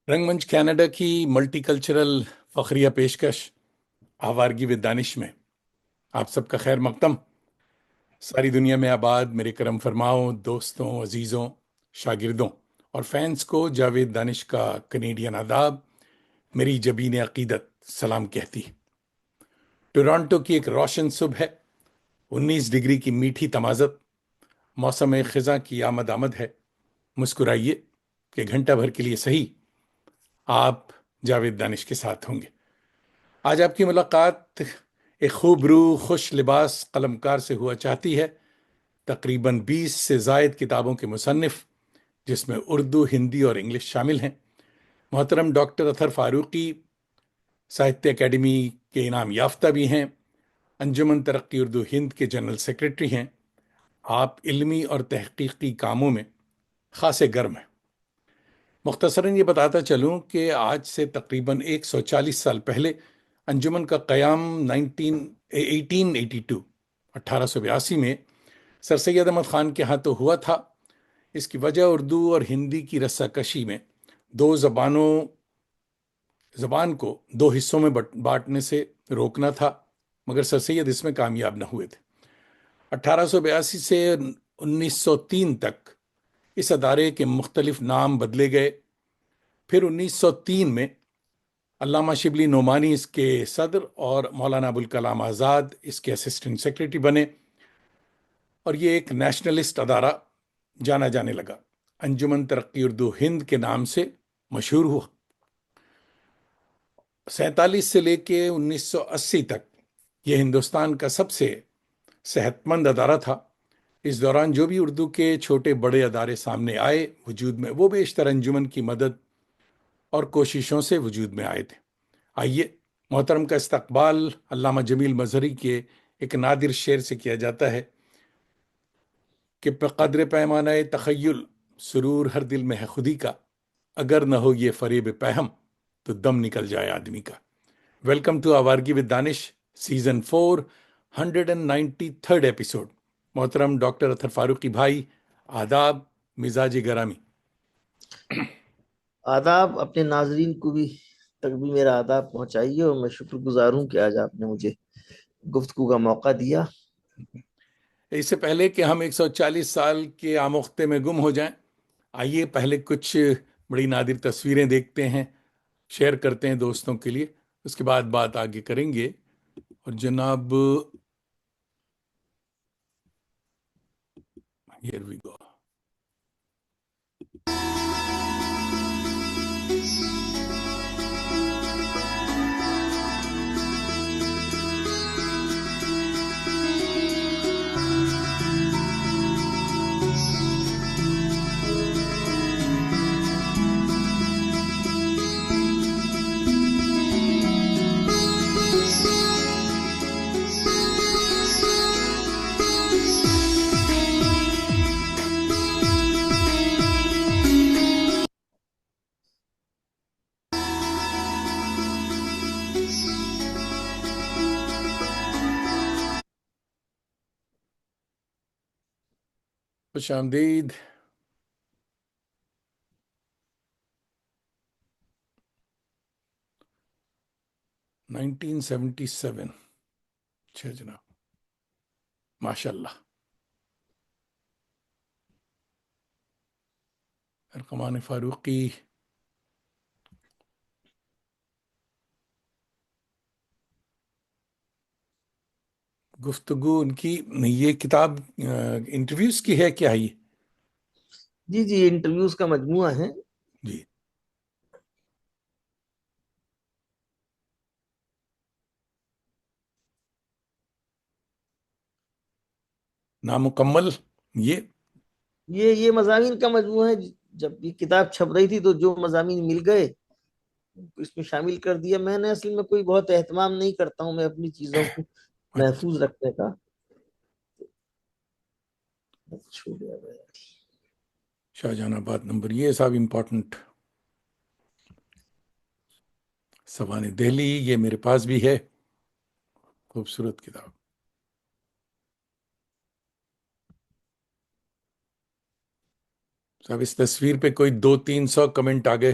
رنگمنچ Canada کی multi cultural فخریہ پیشکش آوارگی with دانش میں آپ سب کا خیر مقدم۔ ساری دنیا میں آباد میرے کرم فرماؤں دوستوں، عزیزوں، شاگردوں اور فینس کو جاوید دانش کا کنیڈین آداب، میری جبین عقیدت سلام کہتی ہے۔ ٹورانٹو کی ایک روشن صبح ہے، 19 ڈگری کی میٹھی تمازت، موسم خزاں کی آمد آمد ہے۔ مسکرائیے کہ گھنٹہ بھر کے لیے صحیح آپ جاوید دانش کے ساتھ ہوں گے۔ آج آپ کی ملاقات ایک خوب روح خوش لباس قلمکار سے ہوا چاہتی ہے، تقریباً 20 سے زائد کتابوں کے مصنف، جس میں اردو، ہندی اور انگلش شامل ہیں۔ محترم ڈاکٹر اطہر فاروقی ساہتیہ اکیڈمی کے انعام یافتہ بھی ہیں، انجمن ترقی اردو ہند کے جنرل سیکرٹری ہیں۔ آپ علمی اور تحقیقی کاموں میں خاصے گرم ہیں۔ مختصراً یہ بتاتا چلوں کہ آج سے تقریباً 140 سال پہلے انجمن کا قیام 1882 میں سر سید احمد خان کے ہاتھوں ہوا تھا۔ اس کی وجہ اردو اور ہندی کی رسہ کشی میں دو زبان کو دو حصوں میں بانٹنے سے روکنا تھا، مگر سر سید اس میں کامیاب نہ ہوئے تھے۔ 1882 سے 1903 تک اس ادارے کے مختلف نام بدلے گئے۔ پھر 1903 میں علامہ شبلی نعمانی اس کے صدر اور مولانا ابوالکلام آزاد اس کے اسسٹنٹ سیکرٹری بنے، اور یہ ایک نیشنلسٹ ادارہ جانا جانے لگا۔ انجمن ترقی اردو ہند کے نام سے مشہور ہوا۔ 47 سے لے کے 1980 تک یہ ہندوستان کا سب سے صحت مند ادارہ تھا۔ اس دوران جو بھی اردو کے چھوٹے بڑے ادارے سامنے آئے وجود میں، وہ بیشتر انجمن کی مدد اور کوششوں سے وجود میں آئے تھے۔ آئیے، محترم کا استقبال علامہ جمیل مظہری کے ایک نادر شعر سے کیا جاتا ہے کہ بقدر پیمانہ تخیل سرور ہر دل میں ہے خودی کا، اگر نہ ہو یہ فریب پہم تو دم نکل جائے آدمی کا۔ Welcome to Awargi with Danish season 4 193 episode. محترم ڈاکٹر اطہر فاروقی بھائی، آداب، مزاج گرامی۔ آداب، اپنے ناظرین کو بھی تک بھی میرا آداب پہنچائیے، اور میں شکر گزار ہوں کہ آج آپ نے مجھے گفتگو کا موقع دیا۔ اس سے پہلے کہ ہم 140 سال کے آموختے میں گم ہو جائیں، آئیے پہلے کچھ بڑی نادر تصویریں دیکھتے ہیں، شیئر کرتے ہیں دوستوں کے لیے، اس کے بعد بات آگے کریں گے۔ اور جناب here we go۔ خوش آمدید۔ 1977، اچھا جناب، ماشاء اللہ۔ ارقمان فاروقی، گفتگو ان کی، یہ کتاب انٹرویوز کی ہے کیا؟ یہ جی انٹرویوز کا مجموعہ ہے۔ جی، نامکمل یہ مضامین کا مجموعہ ہے۔ جب یہ کتاب چھپ رہی تھی تو جو مضامین مل گئے اس میں شامل کر دیا۔ میں نے اصل میں کوئی بہت اہتمام نہیں کرتا ہوں میں اپنی چیزوں کو محفوظ رکھنے کا۔ شاہجہان آباد نمبر، یہ صاحب امپورٹنٹ سوانح دہلی، یہ میرے پاس بھی ہے، خوبصورت کتاب۔ صاحب اس تصویر پہ کوئی 200-300 کمنٹ آ گئے۔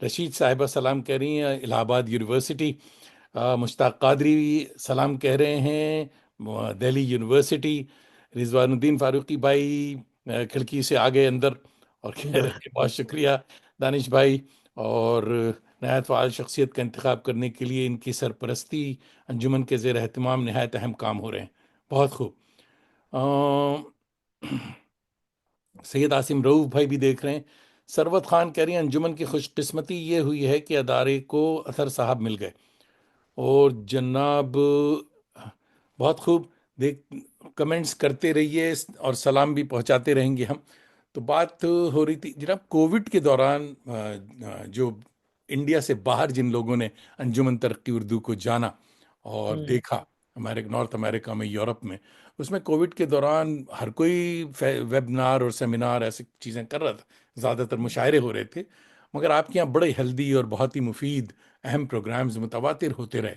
رشید صاحبہ سلام کہہ رہی ہیں الہ آباد یونیورسٹی. مشتاق قادری سلام کہہ رہے ہیں دہلی یونیورسٹی. رضوان الدین فاروقی بھائی کھڑکی سے آ گئے اندر اور کہہ رہے ہیں کہ بہت شکریہ دانش بھائی، اور نہایت فعال شخصیت کا انتخاب کرنے کے لیے ان کی سرپرستی انجمن کے زیر اہتمام نہایت اہم کام ہو رہے ہیں. بہت خوب. سید عاصم رؤوف بھائی بھی دیکھ رہے ہیں. ثروت خان کہہ رہی ہیں انجمن کی خوش قسمتی یہ ہوئی ہے کہ ادارے کو اطہر صاحب مل گئے. اور جناب بہت خوب، دیکھ کمنٹس کرتے رہیے اور سلام بھی پہنچاتے رہیں گے ہم. تو بات ہو رہی تھی جناب کووڈ کے دوران جو انڈیا سے باہر جن لوگوں نے انجمن ترقی اردو کو جانا اور دیکھا، نارتھ امریکہ میں، یورپ میں، اس میں کووڈ کے دوران ہر کوئی ویبنار اور سیمینار ایسی چیزیں کر رہا تھا، زیادہ تر مشاعرے ہو رہے تھے، مگر آپ کے یہاں بڑے ہیلدی اور بہت ہی مفید اہم پروگرامز متواتر ہوتے رہے.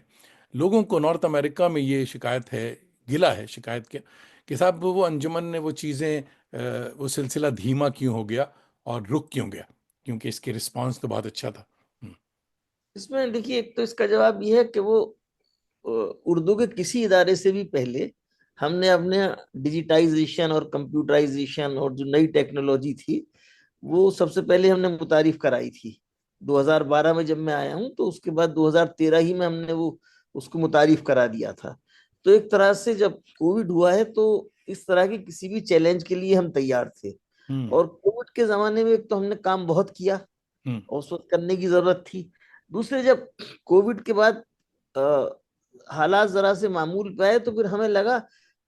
لوگوں کو نارتھ امریکہ میں یہ شکایت ہے، گلا ہے شکایت کے، کہ صاحب وہ انجمن نے وہ چیزیں وہ سلسلہ دھیما کیوں ہو گیا اور رک کیوں گیا، کیونکہ اس کے رسپانس تو بہت اچھا تھا. اس میں دیکھیے، ایک تو اس کا جواب یہ ہے کہ وہ اردو کے کسی ادارے سے بھی پہلے ہم نے اپنے ڈیجیٹائزیشن اور کمپیوٹرائزیشن اور جو نئی ٹیکنالوجی تھی وہ سب سے پہلے ہم نے متعارف کرائی تھی. 2012 میں جب میں آیا ہوں تو اس کے بعد 2013 ہی میں ہم نے وہ اس کو متعارف کرا دیا تھا. تو ایک طرح سے جب کووڈ ہوا ہے تو اس طرح کے کسی بھی چیلنج کے لیے ہم تیار تھے. ہوں اور کووڈ کے زمانے میں ایک تو ہم نے کام بہت کیا ہوں اور اس وقت کرنے کی ضرورت تھی. دوسرے جب کووڈ کے بعد حالات ذرا سے معمول پہ آئے تو پھر ہمیں لگا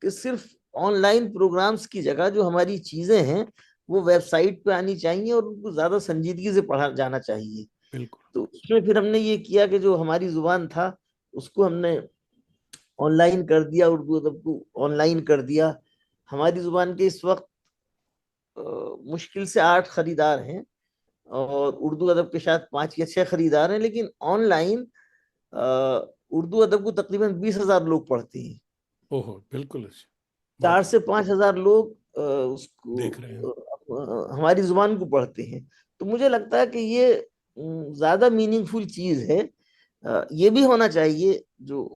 کہ صرف آن لائن پروگرامز کی جگہ جو ہماری چیزیں ہیں وہ ویب سائٹ پہ آنی چاہیے اور ان کو زیادہ سنجیدگی سے پڑھا جانا چاہیے. بالکل. تو اس میں پھر ہم نے یہ کیا کہ جو ہماری زبان تھا اس کو ہم نے آن لائن کر دیا، اردو ادب کو آن لائن کر دیا. ہماری زبان کے اس وقت مشکل سے 8 خریدار ہیں اور اردو ادب کے شاید 5 یا 6 خریدار ہیں، لیکن آن لائن اردو ادب کو تقریباً 20,000 لوگ پڑھتے ہیں. اوہو بالکل. بہت 4 سے 5 ہزار لوگ اس دیکھ رہے ہیں. کو ہماری زبان کو پڑھتے ہیں. تو مجھے لگتا ہے کہ یہ زیادہ میننگ فل چیز ہے. یہ بھی ہونا چاہیے جو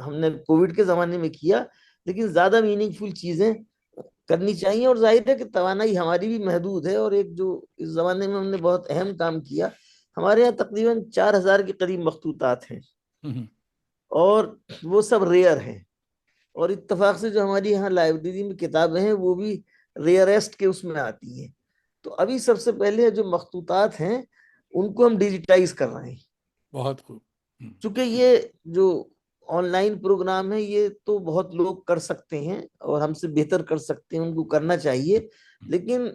ہم نے کووڈ کے زمانے میں کیا، لیکن زیادہ میننگ فل چیزیں کرنی چاہیے. اور ظاہر ہے کہ توانائی ہماری بھی محدود ہے، اور ایک جو اس زمانے میں ہم نے بہت اہم کام کیا، ہمارے یہاں تقریباً 4,000 کے قریب مخطوطات ہیں ہوں اور وہ سب ریئر ہیں. اور اتفاق سے جو ہماری یہاں لائبریری میں کتابیں ہیں وہ بھی ریئرسٹ کے اس میں آتی ہیں. تو ابھی سب سے پہلے جو مخطوطات ہیں ان کو ہم ڈیجیٹائز کر رہے ہیں. بہت خوب. چونکہ یہ جو آن لائن پروگرام ہے یہ تو بہت لوگ کر سکتے ہیں اور ہم سے بہتر کر سکتے ہیں، ان کو کرنا چاہیے. لیکن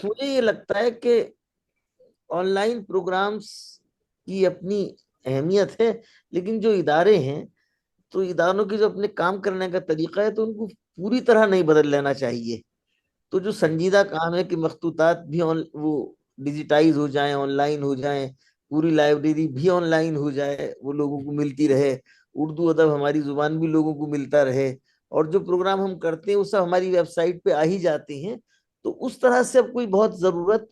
مجھے یہ لگتا ہے کہ آن لائن پروگرامز کی اپنی اہمیت ہے، لیکن جو ادارے ہیں تو اداروں کے جو اپنے کام کرنے کا طریقہ ہے تو ان کو پوری طرح نہیں بدل لینا چاہیے. تو جو سنجیدہ کام ہے کہ مخطوطات بھی وہ ڈیجیٹائز ہو جائیں، آن لائن ہو جائیں، پوری لائبریری بھی آن لائن ہو جائے، وہ لوگوں کو ملتی رہے، اردو ادب ہماری زبان بھی لوگوں کو ملتا رہے، اور جو پروگرام ہم کرتے ہیں وہ سب ہماری ویب سائٹ پہ آ ہی جاتے ہیں. تو اس طرح سے اب کوئی بہت ضرورت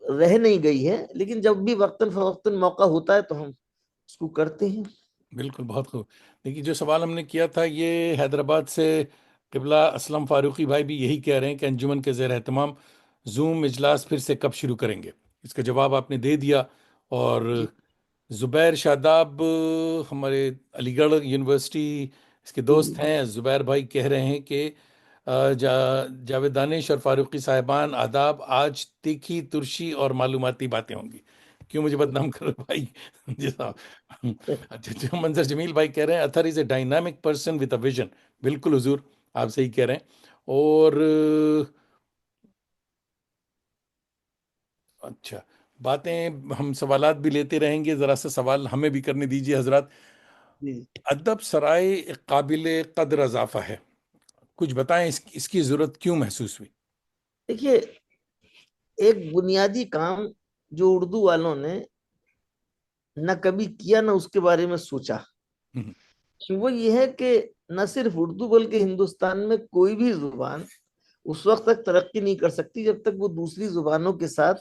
رہ نہیں گئی ہے. لیکن جب بھی وقتاً فوقتاً موقع ہوتا ہے تو ہم اس کو کرتے ہیں. بالکل. بہت خوب. دیکھیے جو سوال ہم نے کیا تھا یہ حیدرآباد سے قبلہ اسلم فاروقی بھائی بھی یہی کہہ رہے ہیں کہ انجمن کے زیر اہتمام زوم اجلاس پھر سے کب شروع کریں گے. اس کا جواب آپ نے دے دیا. اور جی زبیر شاداب ہمارے علی گڑھ یونیورسٹی اس کے جی دوست ہیں، زبیر بھائی کہہ رہے ہیں کہ جاوید دانش اور فاروقی صاحبان آداب، آج تیکھی ترشی اور معلوماتی باتیں ہوں گی. کیوں مجھے بدنام کرو بھائی. جی صاحب. اچھا جو منظر جمیل بھائی کہہ رہے ہیں Athar is a dynamic person with a vision. بالکل حضور آپ صحیح کہہ رہے ہیں. اور اچھا باتیں ہم سوالات بھی لیتے رہیں گے، ذرا سا سوال ہمیں بھی کرنے دیجیے حضرات. جی. ادب سرائے ایک قابل قدر اضافہ ہے، کچھ بتائیں اس کی ضرورت کیوں محسوس ہوئی؟ دیکھیے، ایک بنیادی کام جو اردو والوں نے نہ کبھی کیا نہ اس کے بارے میں سوچا، ہوں وہ یہ ہے کہ نہ صرف اردو بلکہ ہندوستان میں کوئی بھی زبان اس وقت تک ترقی نہیں کر سکتی جب تک وہ دوسری زبانوں کے ساتھ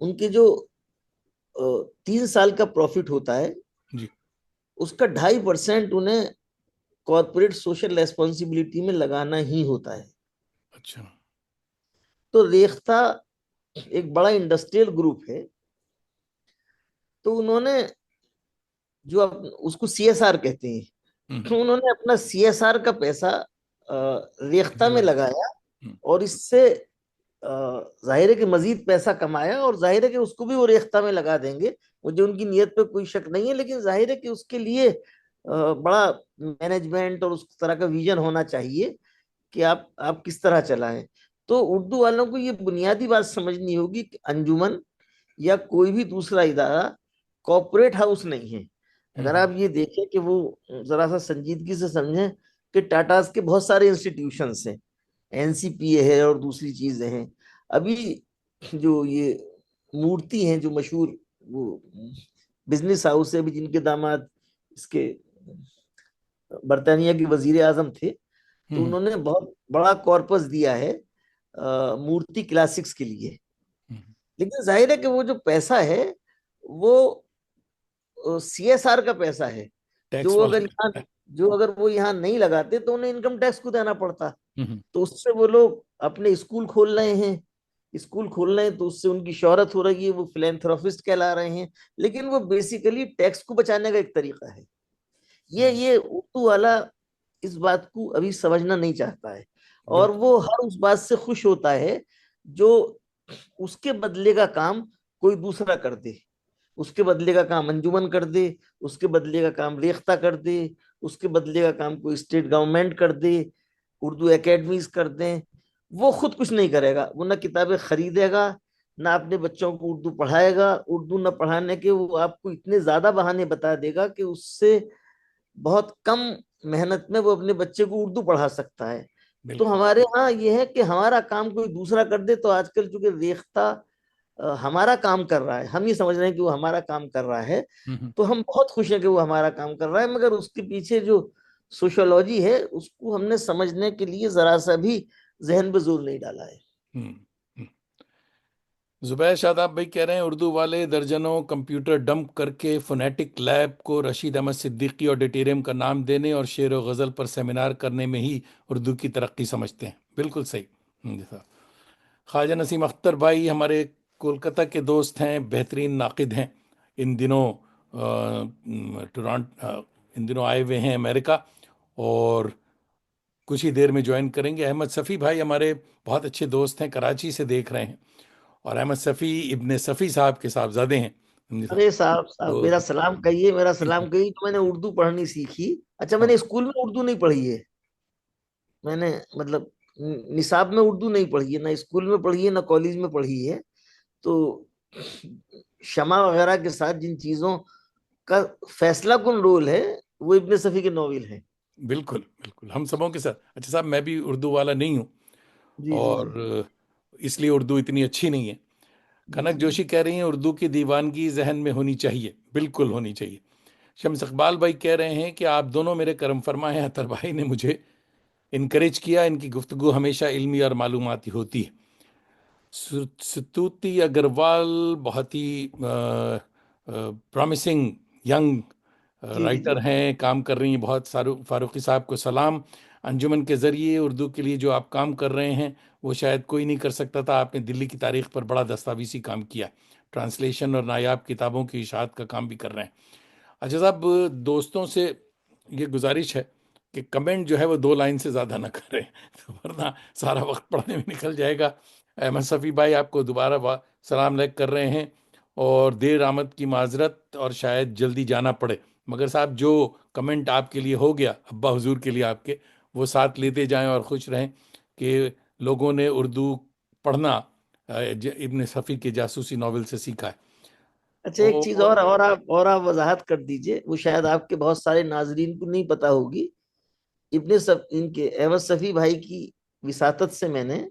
ان کے جو 3 سال کا پروفٹ ہوتا ہے جی اس کا 2.5% انہیں کارپوریٹ سوشل ریسپانسبلٹی میں لگانا ہی ہوتا ہے. اچھا. تو ریختہ ایک بڑا انڈسٹریل گروپ ہے، تو انہوں نے جو اس کو سی ایس آر کہتے ہیں، تو انہوں نے اپنا سی ایس آر کا پیسہ ریختہ میں لگایا، اور اس سے ظاہر ہے کہ مزید پیسہ کمایا، اور ظاہر ہے کہ اس کو بھی وہ ریختہ میں لگا دیں گے. مجھے ان کی نیت پہ کوئی شک نہیں ہے، لیکن ظاہر ہے کہ اس کے لیے بڑا مینجمنٹ اور اس طرح کا ویژن ہونا چاہیے کہ آپ کس طرح چلائیں. تو اردو والوں کو یہ بنیادی بات سمجھنی ہوگی کہ انجمن یا کوئی بھی دوسرا ادارہ کارپوریٹ ہاؤس نہیں ہے. اگر آپ یہ دیکھیں کہ وہ ذرا سا سنجیدگی سے سمجھیں کہ ٹاٹاز کے بہت سارے انسٹیٹیوشنس ہیں، این سی پی اے ہے اور دوسری چیزیں ہیں. ابھی جو یہ مورتی ہیں جو مشہور وہ بزنس ہاؤس ہے، جن کے داماد اس کے برطانیہ کے وزیر اعظم تھے، تو انہوں نے بہت بڑا کارپس دیا ہے مورتی کلاسکس کے لیے. لیکن ظاہر ہے کہ وہ جو پیسہ ہے وہ سی ایس آر کا پیسہ ہے، ٹیکس والا. جو اگر وہ یہاں نہیں لگاتے تو انہیں انکم ٹیکس کو دینا پڑتا. تو اس سے وہ لوگ اپنے اسکول کھول رہے ہیں، تو اس سے ان کی شہرت ہو رہی ہے، وہ فلینتھروپسٹ کہلا رہے ہیں، لیکن وہ بیسیکلی ٹیکس کو بچانے کا ایک طریقہ ہے. یہ اردو والا اس بات کو ابھی سمجھنا نہیں چاہتا ہے، اور وہ ہر اس بات سے خوش ہوتا ہے جو اس کے بدلے کا کام کوئی دوسرا کر دے. اس کے بدلے کا کام انجمن کر دے، اس کے بدلے کا کام ریختہ کر دے، اس کے بدلے کا کام کوئی اسٹیٹ گورنمنٹ کر دے، اردو اکیڈمیز کر دیں. وہ خود کچھ نہیں کرے گا، وہ نہ کتابیں خریدے گا، نہ اپنے بچوں کو اردو پڑھائے گا. اردو نہ پڑھانے کے وہ آپ کو اتنے زیادہ بہانے بتا دے گا کہ اس سے بہت کم محنت میں وہ اپنے بچے کو اردو پڑھا سکتا ہے. تو ہمارے ہاں یہ ہے کہ ہمارا کام کوئی دوسرا کر دے. تو آج کل چونکہ ریختہ ہمارا کام کر رہا ہے، ہم یہ سمجھ رہے ہیں کہ وہ ہمارا کام کر رہا ہے، تو ہم بہت خوش ہیں کہ وہ ہمارا کام کر رہا ہے، مگر اس کے پیچھے جو سوشولوجی ہے اس کو ہم نے سمجھنے کے لیے ذرا سا بھی ذہن پہ زور نہیں ڈالا ہے. زبیر شاداب بھائی کہہ رہے ہیں اردو والے درجنوں کمپیوٹر ڈمپ کر کے فونیٹک لیب کو رشید احمد صدیقی آڈیٹوریم کا نام دینے اور شعر و غزل پر سیمینار کرنے میں ہی اردو کی ترقی سمجھتے ہیں. بالکل صحیح. جی صاحب. خواجہ نسیم اختر بھائی ہمارے کولکتہ کے دوست ہیں، بہترین ناقد ہیں، ان دنوں ان دنوں آئے ہوئے ہیں امریکہ، اور کچھ ہی دیر میں جوائن کریں گے. احمد صفی بھائی ہمارے بہت اچھے دوست ہیں، کراچی سے دیکھ رہے ہیں، اور احمد صفی ابن صفی صاحب کے صاحبزادے ہیں. ارے صاحب تو میرا سلام کہیے، میرا سلام کہیے. تو میں نے اردو پڑھنی سیکھی. اچھا، میں نے اسکول میں اردو نہیں پڑھی ہے، میں نے مطلب نصاب میں اردو نہیں پڑھی ہے، نہ اسکول میں پڑھی ہے نہ کالج میں پڑھی ہے. تو شمع وغیرہ کے ساتھ جن چیزوں کا فیصلہ کن رول ہے وہ ابن صفی کے ناول ہیں. بالکل بالکل ہم سبوں کے ساتھ. اچھا صاحب، میں بھی اردو والا نہیں ہوں، جی جی اور جی اس لیے اردو اتنی اچھی نہیں ہے. جی کنک جی جوشی کہہ رہی ہیں اردو کی دیوانگی ذہن میں ہونی چاہیے. بالکل ہونی چاہیے. شمس اقبال بھائی کہہ رہے ہیں کہ آپ دونوں میرے کرم فرما ہیں. اطہر بھائی نے مجھے انکریج کیا، ان کی گفتگو ہمیشہ علمی اور معلوماتی ہوتی ہے. ستوتی اگروال بہت ہی پرومسنگ ینگ جی جی جی. رائٹر ہیں، کام کر رہی ہیں بہت. فاروقی صاحب کو سلام. انجمن کے ذریعے اردو کے لیے جو آپ کام کر رہے ہیں وہ شاید کوئی نہیں کر سکتا تھا. آپ نے دلی کی تاریخ پر بڑا دستاویزی کام کیا، ٹرانسلیشن اور نایاب کتابوں کی اشاعت کا کام بھی کر رہے ہیں. اچھا صاحب، دوستوں سے یہ گزارش ہے کہ کمنٹ جو ہے وہ 2 لائن سے زیادہ نہ کریں، ورنہ سارا وقت پڑھنے میں نکل جائے گا. احمد صفی بھائی آپ کو دوبارہ سلام علیک کر رہے ہیں، اور دیر آمد کی معذرت، اور شاید جلدی جانا پڑے. مگر صاحب جو کمنٹ آپ کے لیے ہو گیا، ابا حضور کے لیے آپ کے، وہ ساتھ لیتے جائیں اور خوش رہیں کہ لوگوں نے اردو پڑھنا ابن صفی کے جاسوسی ناول سے سیکھا ہے. اچھا، ایک چیز اور آپ وضاحت کر دیجئے، وہ شاید آپ کے بہت سارے ناظرین کو نہیں پتا ہوگی. ان کے احمد صفی بھائی کی وساطت سے میں نے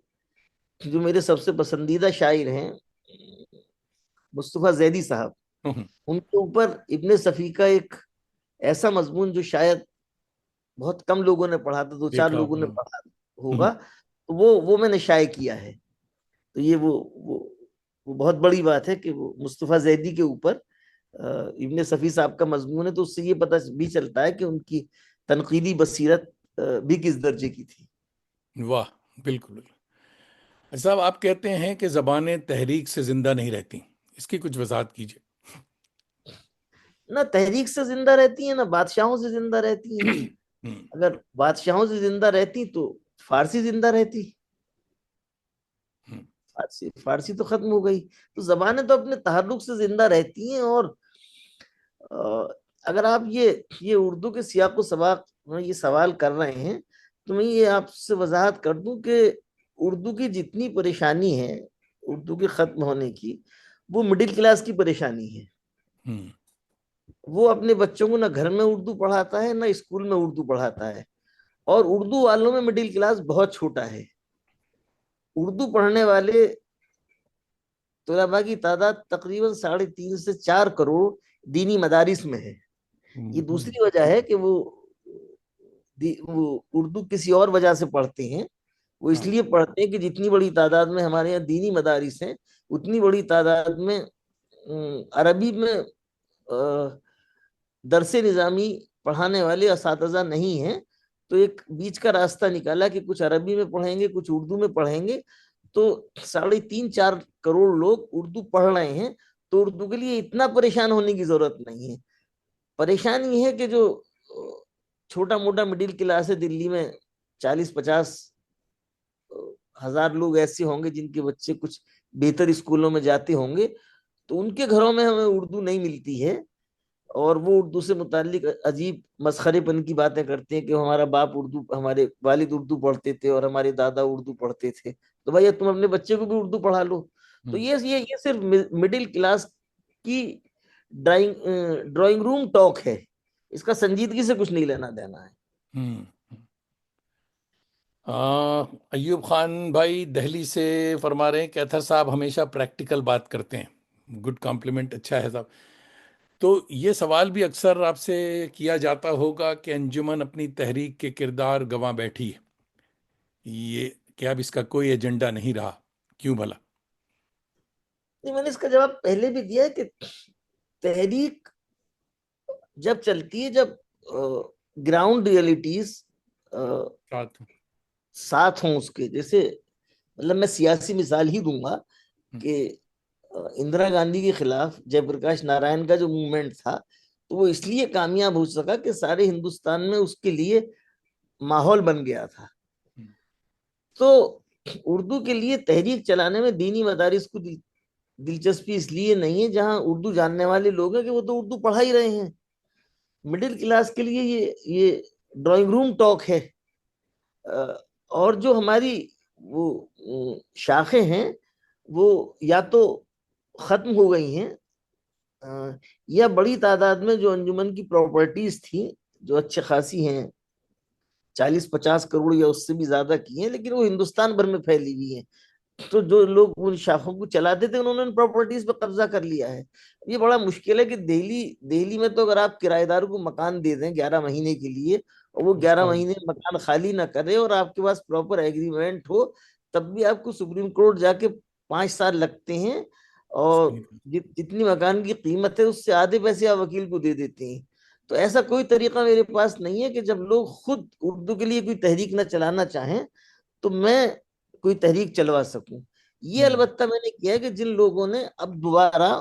جو میرے سب سے پسندیدہ شاعر ہیں مصطفیٰ زیدی صاحب، ان کے اوپر ابن صفی کا ایک ایسا مضمون جو شاید بہت کم لوگوں نے پڑھا تھا، 2-4 دیکھا لوگوں نے ہوگا. پڑھا ہوگا، تو وہ میں نے شائع کیا ہے. تو یہ وہ وہ بہت بڑی بات ہے کہ وہ مصطفیٰ زیدی کے اوپر ابن صفی صاحب کا مضمون ہے، تو اس سے یہ پتہ بھی چلتا ہے کہ ان کی تنقیدی بصیرت بھی کس درجے کی تھی۔ واہ، بالکل بالکل۔ صاحب، آپ کہتے ہیں کہ زبانیں تحریک سے زندہ نہیں رہتی، اس کی کچھ وضاحت کیجیے۔ نہ تحریک سے زندہ رہتی ہیں، نہ بادشاہوں سے زندہ رہتی ہیں۔ ہم، اگر بادشاہوں سے زندہ رہتی تو فارسی زندہ رہتی، ہم، فارسی تو ختم ہو گئی۔ تو زبانیں تو اپنے تحرک سے زندہ رہتی ہیں۔ اور اگر آپ یہ اردو کے سیاق و سباق میں یہ سوال کر رہے ہیں تو میں یہ آپ سے وضاحت کر دوں کہ اردو کی جتنی پریشانی ہے، اردو کے ختم ہونے کی، وہ مڈل کلاس کی پریشانی ہے۔ ہم، وہ اپنے بچوں کو نہ گھر میں اردو پڑھاتا ہے، نہ اسکول میں اردو پڑھاتا ہے، اور اردو والوں میں مڈل کلاس بہت چھوٹا ہے۔ اردو پڑھنے والے طلباء کی تعداد تقریباً 3.5 سے 4 کروڑ دینی مدارس میں ہے۔ یہ ہم، دوسری وجہ ہے کہ وہ اردو کسی اور وجہ سے پڑھتے ہیں۔ وہ اس ہاں، لیے پڑھتے ہیں کہ جتنی بڑی تعداد میں ہمارے یہاں دینی مدارس ہیں، اتنی بڑی تعداد میں عربی میں درس نظامی پڑھانے والے اساتذہ نہیں ہیں۔ تو ایک بیچ کا راستہ نکالا کہ کچھ عربی میں پڑھیں گے، کچھ اردو میں پڑھیں گے، تو 3.5 4 کروڑ لوگ اردو پڑھ رہے ہیں۔ تو اردو کے لیے اتنا پریشان ہونے کی ضرورت نہیں ہے۔ پریشان یہ ہے کہ جو چھوٹا موٹا مڈل کلاس ہے دلی میں، 40 50 ہزار لوگ ایسے ہوں گے جن کے بچے کچھ بہتر اسکولوں میں جاتے ہوں گے، تو ان کے گھروں میں ہمیں اردو نہیں ملتی ہے، اور وہ اردو سے متعلق عجیب مسخرے پن کی باتیں کرتے ہیں کہ ہمارا باپ اردو، ہمارے والد اردو پڑھتے تھے اور ہمارے دادا اردو پڑھتے تھے، تو بھائی تم اپنے بچے کو بھی اردو پڑھا لو۔ تو ہم، یہ صرف مڈل کلاس کی ڈرائنگ روم ٹاک ہے، اس کا سنجیدگی سے کچھ نہیں لینا دینا ہے۔ ہم۔ ایوب خان بھائی دہلی سے فرما رہے ہیں کہ اطہر صاحب ہمیشہ پریکٹیکل بات کرتے ہیں، گڈ کمپلیمنٹ، اچھا ہے صاحب۔ تو یہ سوال بھی اکثر آپ سے کیا جاتا ہوگا کہ انجمن اپنی تحریک کے کردار گنوا بیٹھی ہے، یہ کیا اب اس کا کوئی ایجنڈا نہیں رہا؟ کیوں بھلا؟ نہیں، میں نے اس کا جواب پہلے بھی دیا ہے کہ تحریک جب چلتی ہے، جب گراؤنڈ ریئلٹیز ساتھ۔ ساتھ ہوں اس کے، جیسے مطلب میں سیاسی مثال ہی دوں گا ہم، کہ اندرا گاندھی کے خلاف جے پرکاش نارائن کا جو موومنٹ تھا، تو وہ اس لیے کامیاب ہو سکا کہ سارے ہندوستان میں اس کے لیے ماحول بن گیا تھا۔ ہم، تو اردو کے لیے تحریک چلانے میں دینی مدارس کو دلچسپی اس لیے نہیں ہے جہاں اردو جاننے والے لوگ ہیں کہ وہ تو اردو پڑھا ہی رہے ہیں۔ مڈل کلاس کے لیے یہ ڈرائنگ روم ٹاک ہے۔ اور جو ہماری وہ شاخیں ہیں وہ یا تو ختم ہو گئی ہیں، یا بڑی تعداد میں جو انجمن کی پراپرٹیز تھیں جو اچھے خاصی ہیں، 40 50 کروڑ یا اس سے بھی زیادہ کی ہیں، لیکن وہ ہندوستان بھر میں پھیلی ہوئی ہیں۔ تو جو لوگ ان شاخوں کو چلاتے تھے انہوں نے ان پراپرٹیز پہ قبضہ کر لیا ہے۔ یہ بڑا مشکل ہے کہ دہلی میں تو اگر آپ کرایہ دار کو مکان دے دیں 11 مہینے کے لیے، اور وہ اس 11 کا مہینے مکان خالی نہ کرے، اور آپ کے پاس پراپر ایگریمنٹ ہو، تب بھی آپ کو سپریم کورٹ جا کے 5 سال لگتے ہیں، اور صحیح۔ جتنی مکان کی قیمت ہے اس سے آدھے پیسے آپ وکیل کو دے دیتے ہیں۔ تو ایسا کوئی طریقہ میرے پاس نہیں ہے کہ جب لوگ خود اردو کے لیے کوئی تحریک نہ چلانا چاہیں تو میں کوئی تحریک چلوا سکوں۔ یہ ہم، البتہ میں نے کیا ہے کہ جن لوگوں نے اب دوبارہ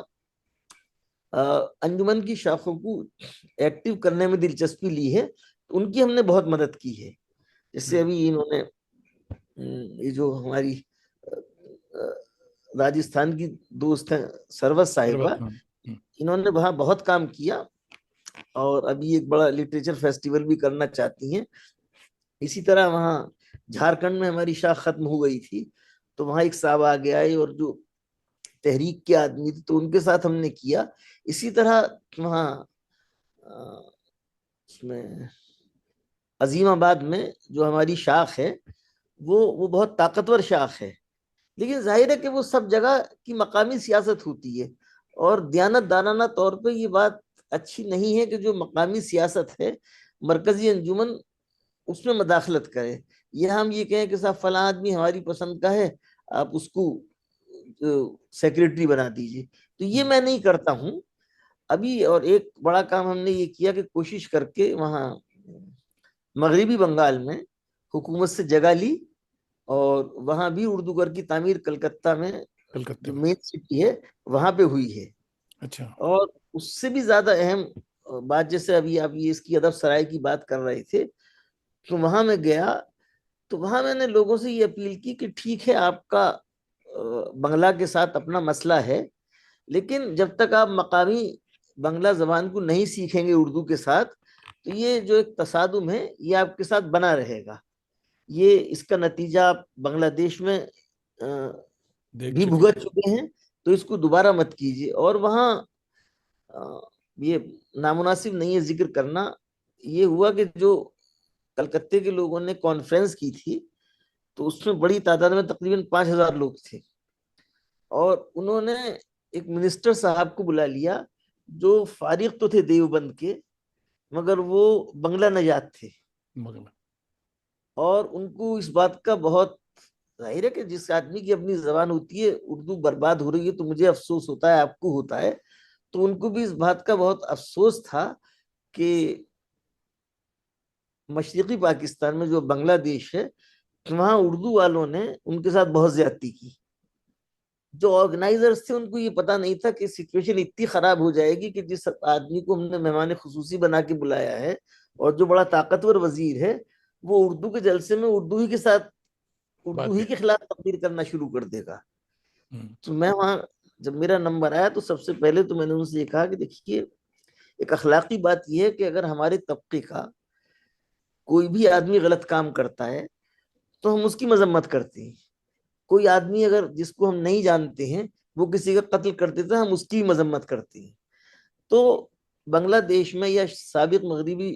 انجمن کی شاخوں کو ایکٹیو کرنے میں دلچسپی لی ہے، ان کی ہم نے بہت مدد کی ہے۔ جیسے ہم، ابھی انہوں نے یہ جو ہماری راجستھان کی دوست ہیں سروت صاحبہ، ثروت، ہم، ہم، انہوں نے وہاں بہت کام کیا، اور ابھی ایک بڑا لٹریچر فیسٹیول بھی کرنا چاہتی ہیں۔ اسی طرح وہاں جھارکھنڈ میں ہماری شاخ ختم ہو گئی تھی، تو وہاں ایک صاحب آگے آئے اور جو تحریک کے آدمی تھے تو ان کے ساتھ ہم نے کیا۔ اسی طرح وہاں اس میں عظیم آباد میں جو ہماری شاخ ہے وہ بہت طاقتور شاخ ہے، لیکن ظاہر ہے کہ وہ سب جگہ کی مقامی سیاست ہوتی ہے، اور دیانت دانانہ طور پہ یہ بات اچھی نہیں ہے کہ جو مقامی سیاست ہے مرکزی انجمن اس میں مداخلت کرے، یا ہم یہ کہیں کہ صاحب فلاں آدمی ہماری پسند کا ہے، آپ اس کو سیکریٹری بنا دیجیے. تو یہ میں نہیں کرتا ہوں ابھی. اور ایک بڑا کام ہم نے یہ کیا کہ کوشش کر کے وہاں مغربی بنگال میں حکومت سے جگہ لی, اور وہاں بھی اردو گھر کی تعمیر کلکتہ میں کلکتے جو میں. مین سٹی ہے وہاں پہ ہوئی ہے. اچھا. اور اس سے بھی زیادہ اہم بات, جیسے ابھی آپ یہ اس کی ادب سرائے کی بات کر رہے تھے, تو وہاں میں گیا تو وہاں میں نے لوگوں سے یہ اپیل کی کہ ٹھیک ہے آپ کا بنگلہ کے ساتھ اپنا مسئلہ ہے, لیکن جب تک آپ مقامی بنگلہ زبان کو نہیں سیکھیں گے اردو کے ساتھ, تو یہ جو ایک تصادم ہے یہ آپ کے ساتھ بنا رہے گا. یہ اس کا نتیجہ آپ بنگلہ دیش میں دیکھ بھی چکے. بھگت چکے ہیں, تو اس کو دوبارہ مت کیجیے. اور وہاں یہ نامناسب نہیں ہے ذکر کرنا, یہ ہوا کہ جو کلکتے کے لوگوں نے کانفرنس کی تھی تو اس میں بڑی تعداد میں تقریباً 5,000 لوگ تھے, اور انہوں نے ایک منسٹر صاحب کو بلا لیا جو فارغ تو تھے دیوبند کے, مگر وہ بنگلہ نژاد تھے. مگر اور ان کو اس بات کا بہت, ظاہر ہے کہ جس آدمی کی اپنی زبان ہوتی ہے اردو برباد ہو رہی ہے تو مجھے افسوس ہوتا ہے, آپ کو ہوتا ہے, تو ان کو بھی اس بات کا بہت افسوس تھا کہ مشرقی پاکستان میں جو بنگلہ دیش ہے وہاں اردو والوں نے ان کے ساتھ بہت زیادتی کی. جو آرگنائزرز تھے ان کو یہ پتا نہیں تھا کہ سچویشن اتنی خراب ہو جائے گی کہ جس آدمی کو ہم نے مہمان خصوصی بنا کے بلایا ہے اور جو بڑا طاقتور وزیر ہے, وہ اردو کے جلسے میں اردو ہی کے ساتھ اردو بات ہی کہیں. کے خلاف تقریر کرنا شروع کر دے گا. تو میں وہاں جب میرا نمبر آیا تو سب سے پہلے تو میں نے ان سے یہ کہا کہ دیکھیے ایک اخلاقی بات یہ ہے کہ اگر ہمارے طبقے کا کوئی بھی آدمی غلط کام کرتا ہے تو ہم اس کی مذمت کرتے ہیں. کوئی آدمی اگر جس کو ہم نہیں جانتے ہیں وہ کسی کا قتل کر دیتا ہے, ہم اس کی مذمت کرتے ہیں. تو بنگلہ دیش میں یا سابق مغربی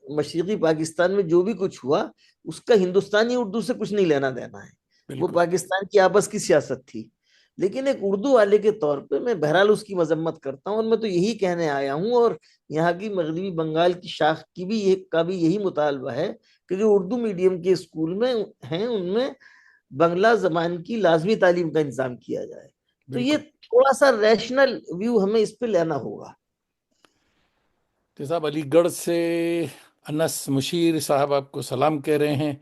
مشرقی پاکستان میں جو بھی کچھ ہوا اس کا ہندوستانی اردو سے کچھ نہیں لینا دینا ہے, وہ بالکل. پاکستان کی آپس کی سیاست تھی. لیکن ایک اردو والے کے طور پہ میں بہرحال اس کی مذمت کرتا ہوں, اور میں تو یہی کہنے آیا ہوں, اور یہاں کی مغربی بنگال کی شاخ کی بھی یہی مطالبہ ہے کہ جو اردو میڈیم کے اسکول میں ہیں ان میں بنگلہ زبان کی لازمی تعلیم کا انتظام کیا جائے. تو یہ بالکل. تھوڑا سا ریشنل ویو ہمیں اس پہ لینا ہوگا. تو صاحب علی گڑھ سے انس مشیر صاحب آپ کو سلام کہہ رہے ہیں,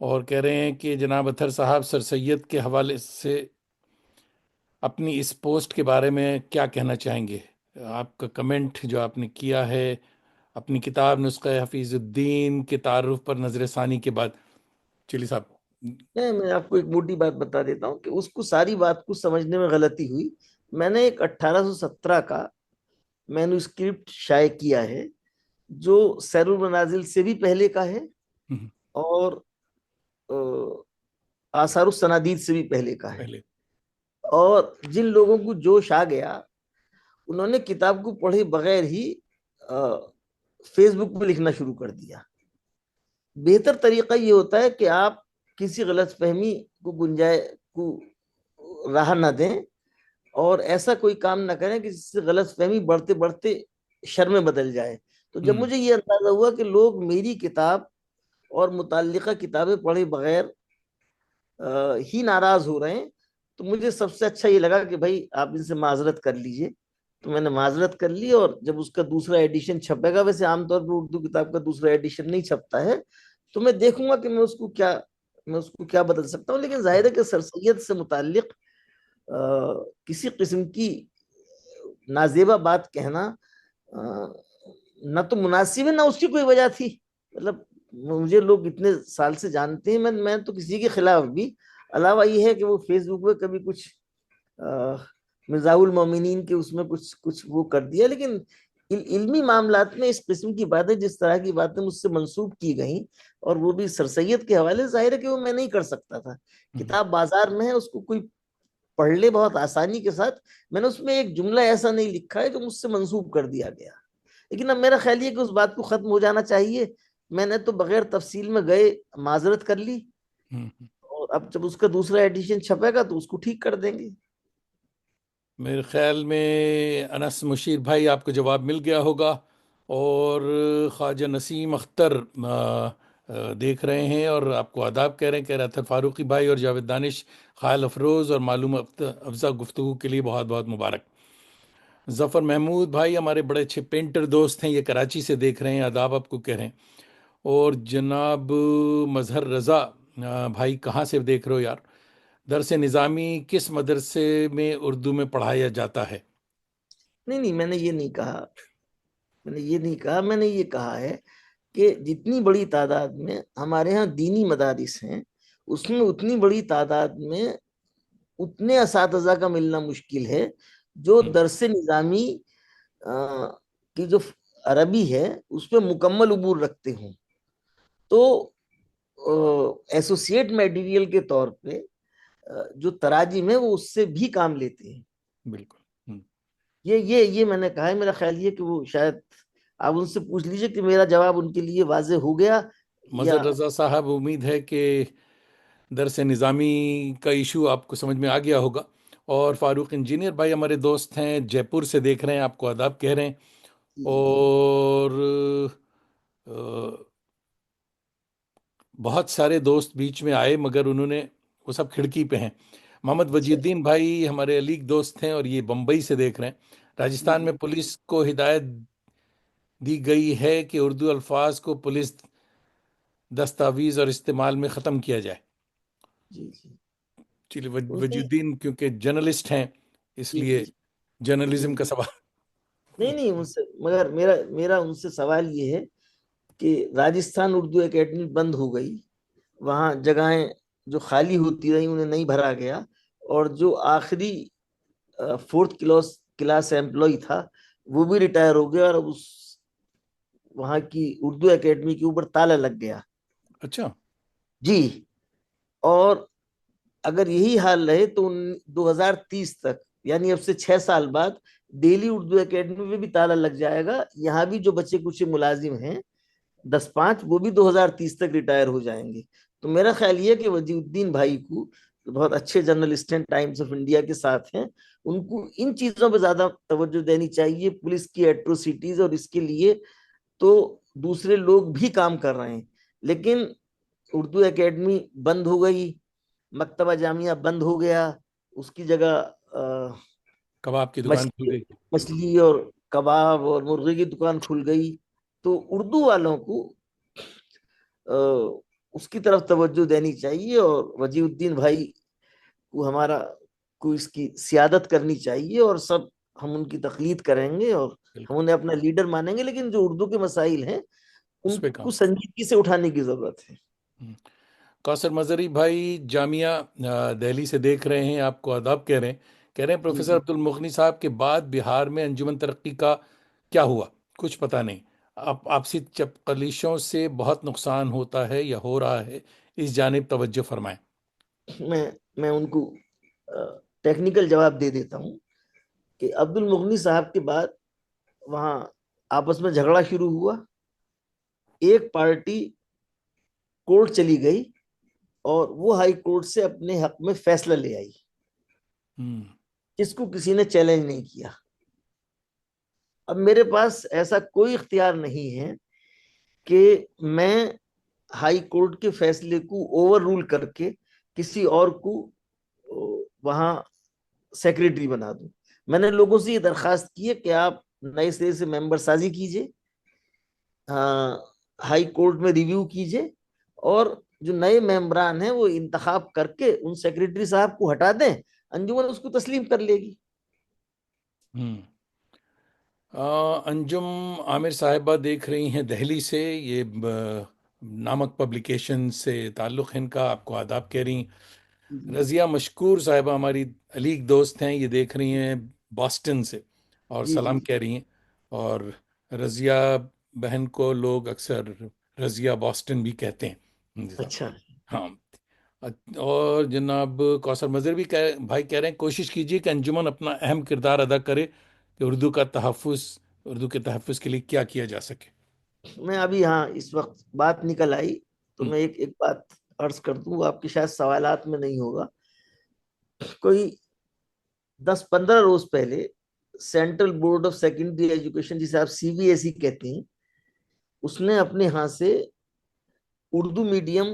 اور کہہ رہے ہیں کہ جناب اطہر صاحب سر سید کے حوالے سے اپنی اس پوسٹ کے بارے میں کیا کہنا چاہیں گے. آپ کا کمنٹ جو آپ نے کیا ہے اپنی کتاب نسخہ حفیظ الدین کے تعارف پر نظر ثانی کے بعد. چلی صاحب. میں آپ کو ایک موٹی بات بتا دیتا ہوں کہ اس کو ساری بات کو سمجھنے میں غلطی ہوئی. میں نے ایک 1817 کا مینوسکرپٹ شائع کیا ہے جو سیر المنازل سے بھی پہلے کا ہے ہم، اور آثار السنادید سے بھی پہلے کا ہے. پہلے. اور جن لوگوں کو جوش آ گیا انہوں نے کتاب کو پڑھے بغیر ہی فیس بک پہ لکھنا شروع کر دیا. بہتر طریقہ یہ ہوتا ہے کہ آپ کسی غلط فہمی کو گنجائے کو راہ نہ دیں, اور ایسا کوئی کام نہ کریں کہ جس سے غلط فہمی بڑھتے بڑھتے شر میں بدل جائے. تو جب ہم، مجھے یہ اندازہ ہوا کہ لوگ میری کتاب اور متعلقہ کتابیں پڑھے بغیر ہی ناراض ہو رہے ہیں, تو مجھے سب سے اچھا یہ لگا کہ بھائی آپ ان سے معذرت کر لیجئے. تو میں نے معذرت کر لی, اور جب اس کا دوسرا ایڈیشن چھپے گا, ویسے عام طور پر اردو کتاب کا دوسرا ایڈیشن نہیں چھپتا ہے, تو میں دیکھوں گا کہ میں اس کو کیا بدل سکتا ہوں. لیکن ظاہر ہے کہ سر سید سے متعلق کسی قسم کی نازیبا بات کہنا نہ تو مناسب ہے نہ اس کی کوئی وجہ تھی. مطلب مجھے لوگ اتنے سال سے جانتے ہیں, میں تو کسی کے خلاف بھی, علاوہ یہ ہے کہ وہ فیس بک پہ کبھی کچھ مرزا المومنین کے اس میں کچھ وہ کر دیا, لیکن علمی معاملات میں اس قسم کی باتیں, جس طرح کی باتیں مجھ سے منسوب کی گئیں, اور وہ بھی سر سید کے حوالے, ظاہر ہے کہ وہ میں نہیں کر سکتا تھا. ہم. کتاب بازار میں ہے, اس کو کوئی پڑھ لے بہت آسانی کے ساتھ. میں نے اس میں ایک جملہ ایسا نہیں لکھا ہے جو مجھ سے منسوب کر دیا گیا, لیکن اب میرا خیال یہ کہ اس بات کو ختم ہو جانا چاہیے. میں نے تو بغیر تفصیل میں گئے معذرت کر لی, اور اب جب اس کا دوسرا ایڈیشن چھپے گا تو اس کو ٹھیک کر دیں گے. میرے خیال میں انس مشیر بھائی آپ کو جواب مل گیا ہوگا. اور خواجہ نسیم اختر دیکھ رہے ہیں اور آپ کو آداب کہہ رہے ہیں. کہہ رہا تھا فاروقی بھائی اور جاوید دانش خیال افروز اور معلوم افزا گفتگو کے لیے بہت بہت مبارک. ظفر محمود بھائی ہمارے بڑے اچھے پینٹر دوست ہیں، یہ کراچی سے دیکھ رہے ہیں، آداب آپ کو کہہ رہے ہیں. اور جناب مظہر رضا بھائی کہاں سے دیکھ رہے ہو یار؟ درس نظامی کس مدرسے میں اردو میں پڑھایا جاتا ہے؟ نہیں نہیں، میں نے یہ نہیں کہا. میں نے یہ کہا ہے کہ جتنی بڑی تعداد میں ہمارے ہاں دینی مدارس ہیں، اس میں اتنی بڑی تعداد میں اتنے اساتذہ کا ملنا مشکل ہے جو ہم، درس نظامی کی جو عربی ہے اس پہ مکمل عبور رکھتے ہوں. تو ایسوسیٹ میٹیریل کے طور پہ جو تراجم ہے وہ اس سے بھی کام لیتے ہیں. بالکل. ہم. یہ میں نے کہا ہے. میرا خیال یہ کہ وہ شاید آپ ان سے پوچھ لیجئے کہ میرا جواب ان کے لیے واضح ہو گیا مظہر یا. رضا صاحب، امید ہے کہ درس نظامی کا ایشو آپ کو سمجھ میں آ گیا ہوگا. اور فاروق انجینئر بھائی ہمارے دوست ہیں، جے پور سے دیکھ رہے ہیں، آپ کو آداب کہہ رہے ہیں. جی جی جی اور آ، بہت سارے دوست بیچ میں آئے مگر انہوں نے وہ سب کھڑکی پہ ہیں. محمد وجی اچھا الدین بھائی ہمارے علیگ دوست ہیں اور یہ بمبئی سے دیکھ رہے ہیں. جی راجستھان جی میں پولیس کو ہدایت دی گئی ہے کہ اردو الفاظ کو پولیس دستاویز اور استعمال میں ختم کیا جائے. جی جی چلیے، ان وجی کی الدین کیونکہ جرنلسٹ ہیں اس جی جی لیے جی جی جرنلزم کا جی سوال. نہیں نہیں، ان سے مگر میرا ان سے سوال یہ ہے کہ راجستھان اردو اکیڈمی بند ہو گئی، وہاں جگہیں جو خالی ہوتی رہی انہیں نہیں بھرا گیا، اور جو آخری فورتھ کلاس امپلائی تھا وہ بھی ریٹائر ہو گیا، اور اب اس وہاں کی اردو اکیڈمی کے اوپر تالا لگ گیا. اچھا. جی. اور اگر یہی حال رہے تو 2030 تک، یعنی اب سے 6 سال بعد، ڈیلی اردو اکیڈمی میں بھی تالا لگ جائے گا. یہاں بھی جو بچے کچھ ملازم ہیں 10-5، وہ بھی 2030 تک ریٹائر ہو جائیں گے. تو میرا خیال یہ کہ وجی الدین بھائی کو، جو بہت اچھے جرنلسٹ ہیں، ٹائمز آف انڈیا کے ساتھ ہیں، ان کو ان چیزوں پہ زیادہ توجہ دینی چاہیے. پولیس کی ایٹروسٹیز اور اس کے لیے تو دوسرے لوگ بھی کام کر رہے ہیں، لیکن اردو اکیڈمی بند ہو گئی، مکتبہ جامعہ بند ہو گیا، اس کی جگہ کباب کی دکان کھل مچھلی گئی. مچھلی اور کباب اور مرغے کی دکان کھل گئی. تو اردو والوں کو اس کی طرف توجہ دینی چاہیے، اور وجی الدین بھائی کو اس کی سیادت کرنی چاہیے، اور سب ہم ان کی تقلید کریں گے اور ہم بالکل. انہیں اپنا لیڈر مانیں گے. لیکن جو اردو کے مسائل ہیں اس ان پہ کو کام. سنجیدگی سے اٹھانے کی ضرورت ہے. کوثر مظہری بھائی جامعہ دہلی سے دیکھ رہے ہیں، آپ کو آداب کہہ رہے ہیں. کہہ رہے ہیں جی پروفیسر جی عبد المغنی صاحب کے بعد بہار میں انجمن ترقی کا کیا ہوا؟ کچھ پتہ نہیں. آپسی چپقلشوں سے بہت نقصان ہوتا ہے یا ہو رہا ہے، اس جانب توجہ فرمائیں. میں ان کو ٹیکنیکل جواب دے دیتا ہوں کہ عبد المغنی صاحب کے بعد وہاں آپس میں جھگڑا شروع ہوا. ایک پارٹی کورٹ چلی گئی اور وہ ہائی کورٹ سے اپنے حق میں فیصلہ لے آئی، ہم، جس کو کسی نے چیلنج نہیں کیا. اب میرے پاس ایسا کوئی اختیار نہیں ہے کہ میں ہائی کورٹ کے فیصلے کو اوور رول کر کے کسی اور کو وہاں سیکریٹری بنا دوں. میں نے لوگوں سے یہ درخواست کی ہے کہ آپ نئے سرے سے ممبر سازی کیجئے، ہائی کورٹ میں ریویو کیجئے، اور جو نئے ممبران ہیں وہ انتخاب کر کے ان سیکریٹری صاحب کو ہٹا دیں، انجمن اس کو تسلیم کر لے گی. ہم۔ انجم عامر صاحبہ دیکھ رہی ہیں دہلی سے، یہ نامک پبلیکیشن سے تعلق ہے ان کا، آپ کو آداب کہہ رہی ہیں. رضیہ مشکور صاحبہ ہماری علیگ دوست ہیں، یہ دیکھ رہی ہیں باسٹن سے اور جی سلام جی کہہ رہی ہیں. اور رضیہ بہن کو لوگ اکثر رضیہ باسٹن بھی کہتے ہیں. جی صاحب. اچھا. ہاں. اور جناب کوثر مظہر بھی بھائی کہہ رہے ہیں کوشش کیجیے کہ انجمن اپنا اہم کردار ادا کرے کہ اردو کے تحفظ کے لیے کیا کیا جا سکے. میں ابھی، ہاں، اس وقت بات نکل آئی تو ہم، میں ایک بات عرض کر دوں، وہ آپ کے شاید سوالات میں نہیں ہوگا. کوئی 10-15 روز پہلے central board of secondary education, جسے آپ CBSE کہتے ہیں، اس نے اپنے ہاں سے اردو میڈیم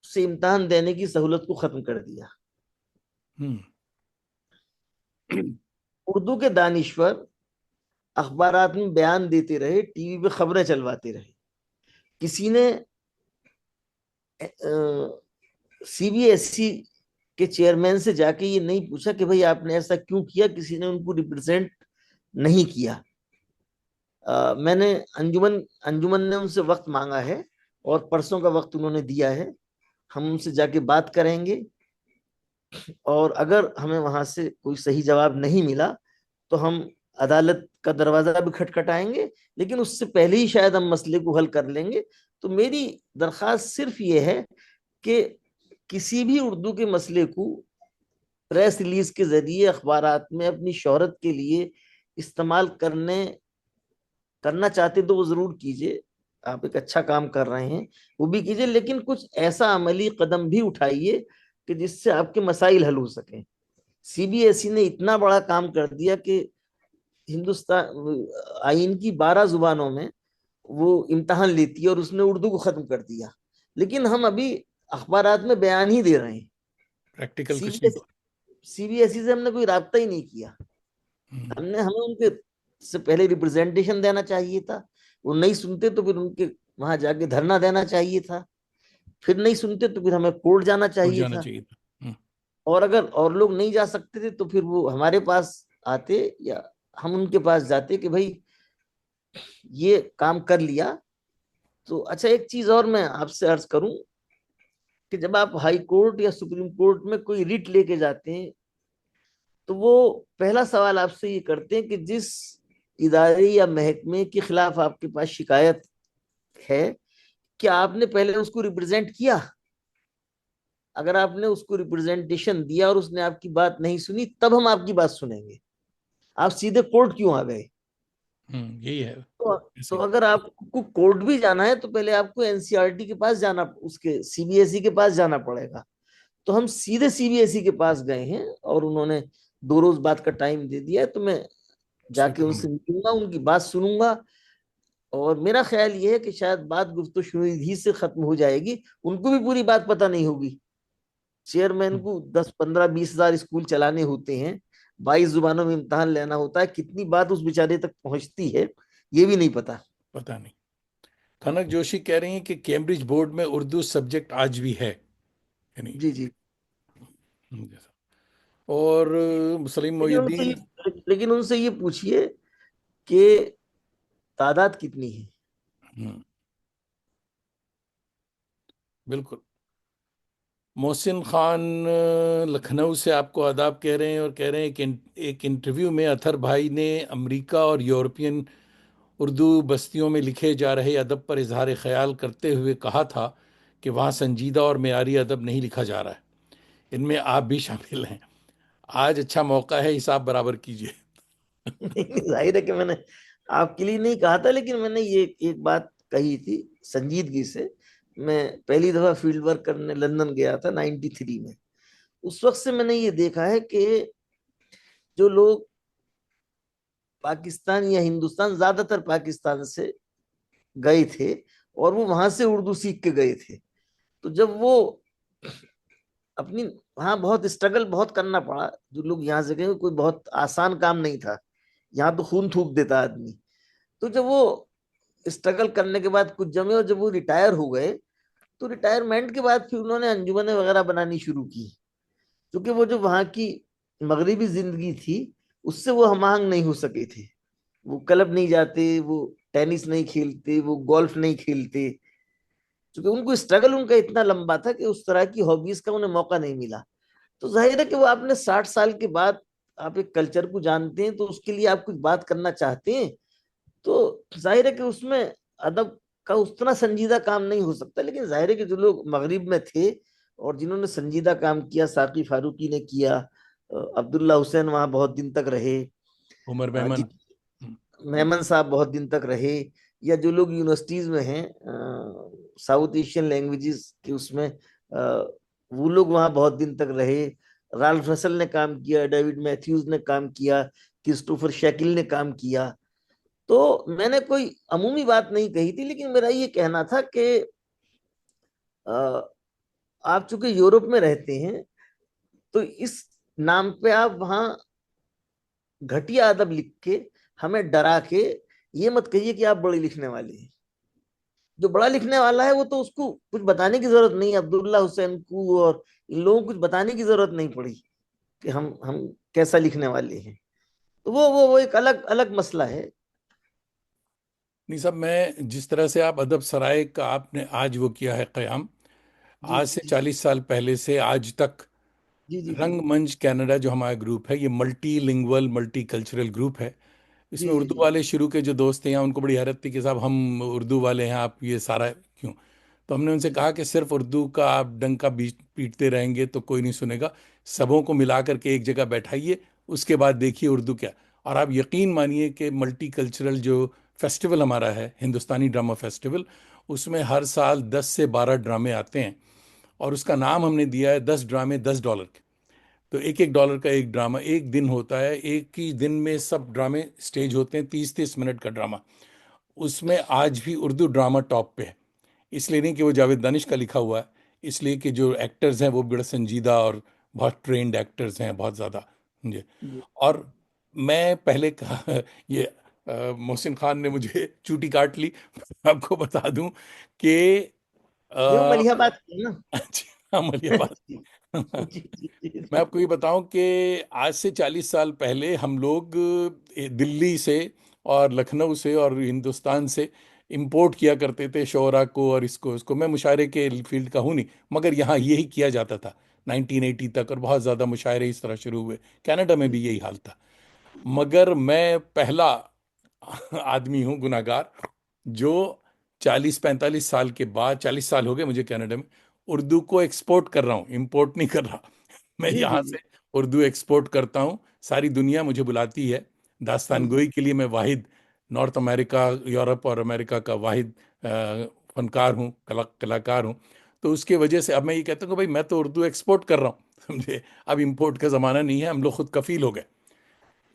سے امتحان دینے کی سہولت کو ختم کر دیا. اردو کے دانشور اخبارات میں بیان دیتے رہے، ٹی وی پہ خبریں چلواتے رہے. کسی نے سی بی ایس سی کے چیئرمین سے جا کے یہ نہیں پوچھا کہ بھئی آپ نے ایسا کیوں کیا، کسی نے ان کو ریپرزینٹ نہیں کیا. میں نے انجمن نے ان سے وقت مانگا ہے اور پرسوں کا وقت انہوں نے دیا ہے. ہم ان سے جا کے بات کریں گے اور اگر ہمیں وہاں سے کوئی صحیح جواب نہیں ملا تو ہم عدالت کا دروازہ بھی کھٹکھٹائیں گے، لیکن اس سے پہلے ہی شاید ہم مسئلے کو حل کر لیں گے. تو میری درخواست صرف یہ ہے کہ کسی بھی اردو کے مسئلے کو پریس ریلیز کے ذریعے اخبارات میں اپنی شہرت کے لیے استعمال کرنا چاہتے تو وہ ضرور کیجئے. آپ ایک اچھا کام کر رہے ہیں، وہ بھی کیجئے، لیکن کچھ ایسا عملی قدم بھی اٹھائیے کہ جس سے آپ کے مسائل حل ہو سکیں. سی بی ایس ای نے اتنا بڑا کام کر دیا کہ ہندوستان آئین کی 12 زبانوں میں وہ امتحان لیتی ہے اور اس نے اردو کو ختم کر دیا، لیکن ہم ابھی اخبارات میں بیان ہی دے رہے ہیں. پریکٹیکل سی کچھ بی نہیں. S C B S E سے ہم نے کوئی رابطہ ہی نہیں کیا. ہمیں ان کے سے پہلے ریپرزینٹیشن دینا چاہیے تھا. وہ نہیں سنتے تو پھر ان کے وہاں جا کے دھرنا دینا چاہیے تھا. پھر نہیں سنتے تو پھر ہمیں کورٹ جانا اٹھ چاہیے جانا تھا. چاہیے تھا. اور اگر اور لوگ نہیں جا سکتے تھے تو پھر وہ ہمارے پاس آتے یا ہم ان کے پاس جاتے کہ بھائی یہ کام کر لیا. تو اچھا ایک چیز اور میں آپ سے عرض کروں کہ جب آپ ہائی کورٹ یا سپریم کورٹ میں کوئی ریٹ لے کے جاتے ہیں تو وہ پہلا سوال آپ سے یہ کرتے ہیں کہ جس ادارے یا محکمے کے خلاف آپ کے پاس شکایت ہے کیا آپ نے پہلے اس کو ریپرزینٹ کیا. اگر آپ نے اس کو ریپرزینٹیشن دیا اور اس نے آپ کی بات نہیں سنی تب ہم آپ کی بات سنیں گے. آپ سیدھے کورٹ کیوں آ گئے؟ یہی ہے. تو اگر آپ کو کورٹ بھی جانا ہے تو پہلے آپ کو این سی آر ٹی کے پاس جانا، اس کے سی بی ایس ای کے پاس جانا پڑے گا. تو ہم سیدھے سی بی ایس ای کے پاس گئے ہیں اور انہوں نے 2 روز بعد کا ٹائم دے دیا ہے. تو میں جا کے ان سے ملوں گا، ان کی بات سنوں گا، اور میرا خیال یہ ہے کہ شاید بات گفتگو شنیدگی سے ختم ہو جائے گی. ان کو بھی پوری بات پتہ نہیں ہوگی. چیئرمین کو 10 15 20 ہزار اسکول چلانے ہوتے ہیں، 22 زبانوں میں امتحان لینا ہوتا ہے، کتنی بات اس بیچارے تک پہنچتی ہے یہ بھی نہیں پتا. پتہ نہیں. کھنک جوشی کہہ رہی ہیں کہ کیمبرج بورڈ میں اردو سبجیکٹ آج بھی ہے. یعنی جی جی. اور سلیم محی الدین. لیکن ان سے یہ پوچھئے کہ تعداد کتنی ہے. بالکل. محسن خان لکھنؤ سے آپ کو آداب کہہ رہے ہیں اور کہہ رہے ہیں کہ ایک انٹرویو میں اطہر بھائی نے امریکہ اور یورپین اردو بستیوں میں لکھے جا رہے ادب پر اظہار خیال کرتے ہوئے کہا تھا کہ وہاں سنجیدہ اور معیاری ادب نہیں لکھا جا رہا ہے. ان میں آپ بھی شامل ہیں. آج اچھا موقع ہے، حساب برابر کیجیے. ظاہر ہے کہ میں نے آپ کے لیے نہیں کہا تھا، لیکن میں نے یہ ایک بات کہی تھی سنجیدگی سے. میں پہلی دفعہ فیلڈ ورک کرنے لندن گیا تھا 93 میں. اس وقت سے میں نے یہ دیکھا ہے کہ جو لوگ پاکستان یا ہندوستان، زیادہ تر پاکستان سے گئے تھے اور وہ وہاں سے اردو سیکھ کے گئے تھے، تو جب وہ اپنی وہاں بہت اسٹرگل بہت کرنا پڑا. جو لوگ یہاں سے گئے کوئی بہت آسان کام نہیں تھا، یہاں تو خون تھوک دیتا آدمی. تو جب وہ اسٹرگل کرنے کے بعد کچھ جمے اور جب وہ ریٹائر ہو گئے تو ریٹائرمنٹ کے بعد پھر انہوں نے انجمنیں وغیرہ بنانی شروع کی، کیونکہ وہ جو وہاں کی مغربی زندگی تھی اس سے وہ ہم آہنگ نہیں ہو سکے تھے. وہ کلب نہیں جاتے، وہ ٹینس نہیں کھیلتے، وہ گولف نہیں کھیلتے، کیونکہ ان کو اسٹرگل ان کا اتنا لمبا تھا کہ اس طرح کی ہابیز کا انہیں موقع نہیں ملا. تو ظاہر ہے کہ وہ آپ نے 60 سال کے بعد آپ ایک کلچر کو جانتے ہیں تو اس کے لیے آپ کچھ بات کرنا چاہتے ہیں، تو ظاہر ہے کہ اس میں ادب کا اتنا سنجیدہ کام نہیں ہو سکتا. لیکن ظاہر ہے کہ جو لوگ مغرب میں تھے اور جنہوں نے سنجیدہ کام کیا، ساقی فاروقی نے کیا، عبداللہ حسین وہاں بہت دن تک رہے، عمر میمن. میمن صاحب بہت دن تک رہے، یا جو لوگ یونیورسٹیز میں ہیں ساؤتھ ایشین لینگویجز کے اس میں وہ لوگ وہاں بہت دن تک رہے. رالف رسل نے کام کیا، ڈیوڈ میتھیوز نے کام کیا، کرسٹوفر شیکل نے کام کیا. تو میں نے کوئی عمومی بات نہیں کہی تھی، لیکن میرا یہ کہنا تھا کہ آپ چونکہ یورپ میں رہتے ہیں تو اس نام پہ آپ وہاں گھٹیا ادب لکھ کے ہمیں ڈرا کے یہ مت کہیے کہ آپ بڑے لکھنے والے ہیں. جو بڑا لکھنے والا ہے وہ تو اس کو کچھ بتانے کی ضرورت نہیں. عبداللہ حسین کو اور ان لوگوں کو کچھ بتانے کی ضرورت نہیں پڑی کہ ہم کیسا لکھنے والے ہیں. تو وہ ایک الگ الگ مسئلہ ہے. نہیں صاحب، میں جس طرح سے آپ ادب سرائے کا آپ نے آج وہ کیا ہے قیام، جی آج سے 40 سال پہلے سے آج تک جی جی جی رنگ منچ کینیڈا جو ہمارا گروپ ہے، یہ multi lingual multi cultural group ہے. اس جی میں جی اردو جی والے شروع کے جو دوست ہیں ان کو بڑی حیرت تھی کہ صاحب ہم اردو والے ہیں، آپ یہ سارا کیوں؟ تو ہم نے ان سے کہا کہ صرف اردو کا آپ ڈنکا پیٹتے رہیں گے تو کوئی نہیں سنے گا. سبوں کو ملا کر کے ایک جگہ بیٹھائیے، اس کے بعد دیکھیے اردو کیا. اور آپ یقین مانیے کہ ملٹی کلچرل جو فیسٹیول ہمارا ہے، ہندوستانی ڈرامہ فیسٹیول، اس میں ہر سال 10 سے 12 ڈرامے آتے ہیں. اور اس کا نام ہم نے دیا ہے 10 ڈرامے $10 کے. تو ایک ایک ڈالر کا ایک ڈرامہ ایک دن ہوتا ہے. ایک ہی دن میں سب ڈرامے سٹیج ہوتے ہیں، 30 30 منٹ کا ڈرامہ. اس میں آج بھی اردو ڈرامہ ٹاپ پہ ہے. اس لیے نہیں کہ وہ جاوید دانش کا لکھا ہوا ہے، اس لیے کہ جو ایکٹرز ہیں وہ بڑا سنجیدہ اور بہت ٹرینڈ ایکٹرز ہیں، بہت زیادہ. جی. جی. اور میں پہلے کہا یہ محسن خان نے مجھے چوٹی کاٹ لی. آپ کو بتا دوں کہ یہ آ، ملیح بات ہے نا. اچھا عملیہ بات. جی جی جی جی میں آپ کو یہ بتاؤں کہ آج سے 40 سال پہلے ہم لوگ دلی سے اور لکھنؤ سے اور ہندوستان سے امپورٹ کیا کرتے تھے شعراء کو اور اس کو. میں مشاعرے کے فیلڈ کا ہوں نہیں، مگر یہاں یہی کیا جاتا تھا 1980 تک، اور بہت زیادہ مشاعرے اس طرح شروع ہوئے. کینیڈا میں بھی یہی حال تھا. مگر میں پہلا آدمی ہوں گناہ گار جو 40 45 سال کے بعد، 40 سال ہو گئے مجھے کینیڈا میں، اردو کو ایکسپورٹ کر رہا ہوں، امپورٹ نہیں کر رہا. میں جی یہاں جی جی سے اردو ایکسپورٹ کرتا ہوں. ساری دنیا مجھے بلاتی ہے. داستان گوئی کے لیے میں واحد نارتھ امریکہ، یورپ اور امریکہ کا واحد فنکار ہوں، کلاکار ہوں. تو اس کی وجہ سے اب میں یہ کہتا ہوں کہ بھائی میں تو اردو ایکسپورٹ کر رہا ہوں سمجھے. اب امپورٹ کا زمانہ نہیں ہے، ہم لوگ خود کفیل ہو گئے.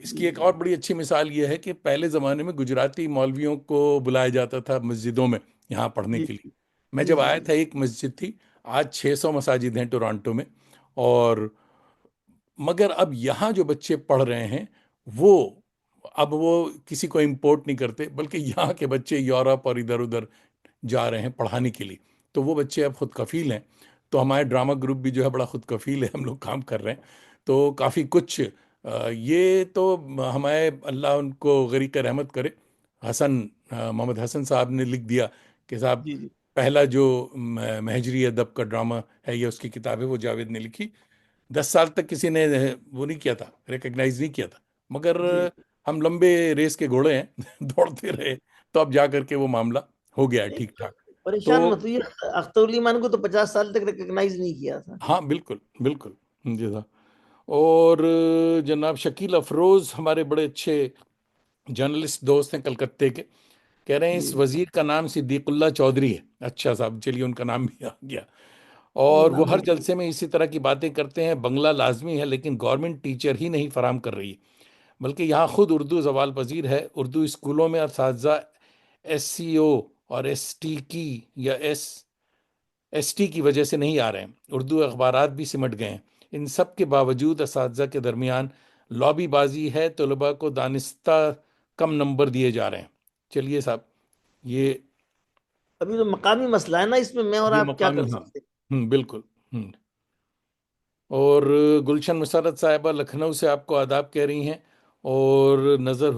اس جی کی ایک اور بڑی اچھی مثال یہ ہے کہ پہلے زمانے میں گجراتی مولویوں کو بلایا جاتا تھا مسجدوں میں یہاں پڑھنے جی کے لیے. میں جی جب جی آیا جی تھا ایک مسجد تھی، آج 600 مساجد ہیں ٹورانٹو میں. اور مگر اب یہاں جو بچے پڑھ رہے ہیں وہ اب وہ کسی کو امپورٹ نہیں کرتے، بلکہ یہاں کے بچے یورپ اور ادھر ادھر جا رہے ہیں پڑھانے کے لیے. تو وہ بچے اب خود کفیل ہیں. تو ہمارے ڈرامہ گروپ بھی جو ہے بڑا خود کفیل ہے، ہم لوگ کام کر رہے ہیں. تو کافی کچھ یہ تو ہمارے اللہ ان کو غریق رحمت کرے. حسن محمد حسن صاحب نے لکھ دیا کہ صاحب جی جی پہلا جو مہجری ادب کا ڈرامہ ہے یہ اس کی کتاب ہے، وہ جاوید نے لکھی. 10 سال تک کسی نے وہ نہیں کیا تھا، ریکگنائز نہیں کیا تھا. مگر جی. ہم لمبے ریس کے گھوڑے ہیں دوڑتے رہے، تو اب جا کر کے وہ معاملہ ہو گیا ہے نہیں، ٹھیک ٹھاک. تو پریشان مت ہوئیے. اختر علی مان کو تو 50 سال تک ریکگنائز نہیں کیا تھا. ہاں بالکل بالکل. جی صاحب. اور جناب شکیل افروز ہمارے بڑے اچھے جرنلسٹ دوست ہیں کلکتے کے، کہہ رہے ہیں جی اس وزیر کا نام صدیق اللہ چودھری ہے. اچھا صاحب، چلیے ان کا نام بھی آ گیا. نہیں، اور وہ نام. ہر جلسے میں اسی طرح کی باتیں کرتے ہیں. بنگلہ لازمی ہے لیکن گورنمنٹ ٹیچر ہی نہیں فراہم کر رہی، بلکہ یہاں خود اردو زوال پذیر ہے. اردو اسکولوں میں اساتذہ SCO اور ایس ٹی کی وجہ سے نہیں آ رہے ہیں. اردو اخبارات بھی سمٹ گئے ہیں. ان سب کے باوجود اساتذہ کے درمیان لابی بازی ہے، طلباء کو دانستہ کم نمبر دیے جا رہے ہیں. چلیے صاحب، یہ ابھی تو مقامی مسئلہ ہے نا، اس میں اور یہ آپ کیا مقامی، کر ہاں. سکتے ہیں. بالکل. اور گلشن مسرت صاحبہ لکھنؤ سے آپ کو آداب کہہ رہی ہیں. اور نظر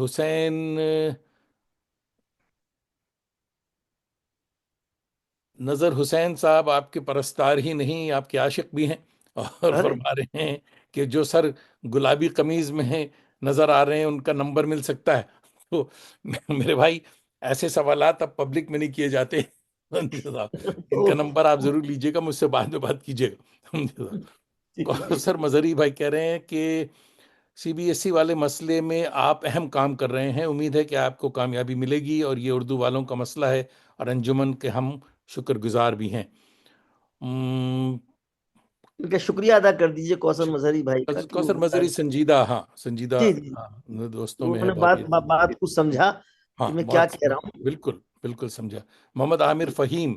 حسین صاحب آپ کے پرستار ہی نہیں، آپ کے عاشق بھی ہیں، اور ارے فرما رہے ہیں کہ جو سر گلابی قمیض میں ہیں نظر آ رہے ہیں ان کا نمبر مل سکتا ہے. تو میرے بھائی، ایسے سوالات اب پبلک میں نہیں کیے جاتے. ان کا تو نمبر آپ ضرور لیجیے گا، مجھ سے بعد میں بات کیجیے گا. جی جی سر مظہری بھائی کہہ رہے ہیں کہ CBSE والے مسئلے میں آپ اہم کام کر رہے ہیں، امید ہے کہ آپ کو کامیابی ملے گی، اور یہ اردو والوں کا مسئلہ ہے اور انجمن کے ہم شکر گزار بھی ہیں. ام، ان کا شکریہ ادا کر دیجئے کوثر مظہری بھائی کا کہ وہ کوثر مظہری سنجیدہ، ہاں سنجیدہ. جی جی. ہاں، دوستوں میں انہوں ہے نے بہت بات یہ. بات کو سمجھا ہاں کہ میں کیا بہت. کہہ رہا ہوں. بالکل بالکل سمجھا. محمد عامر جی فہیم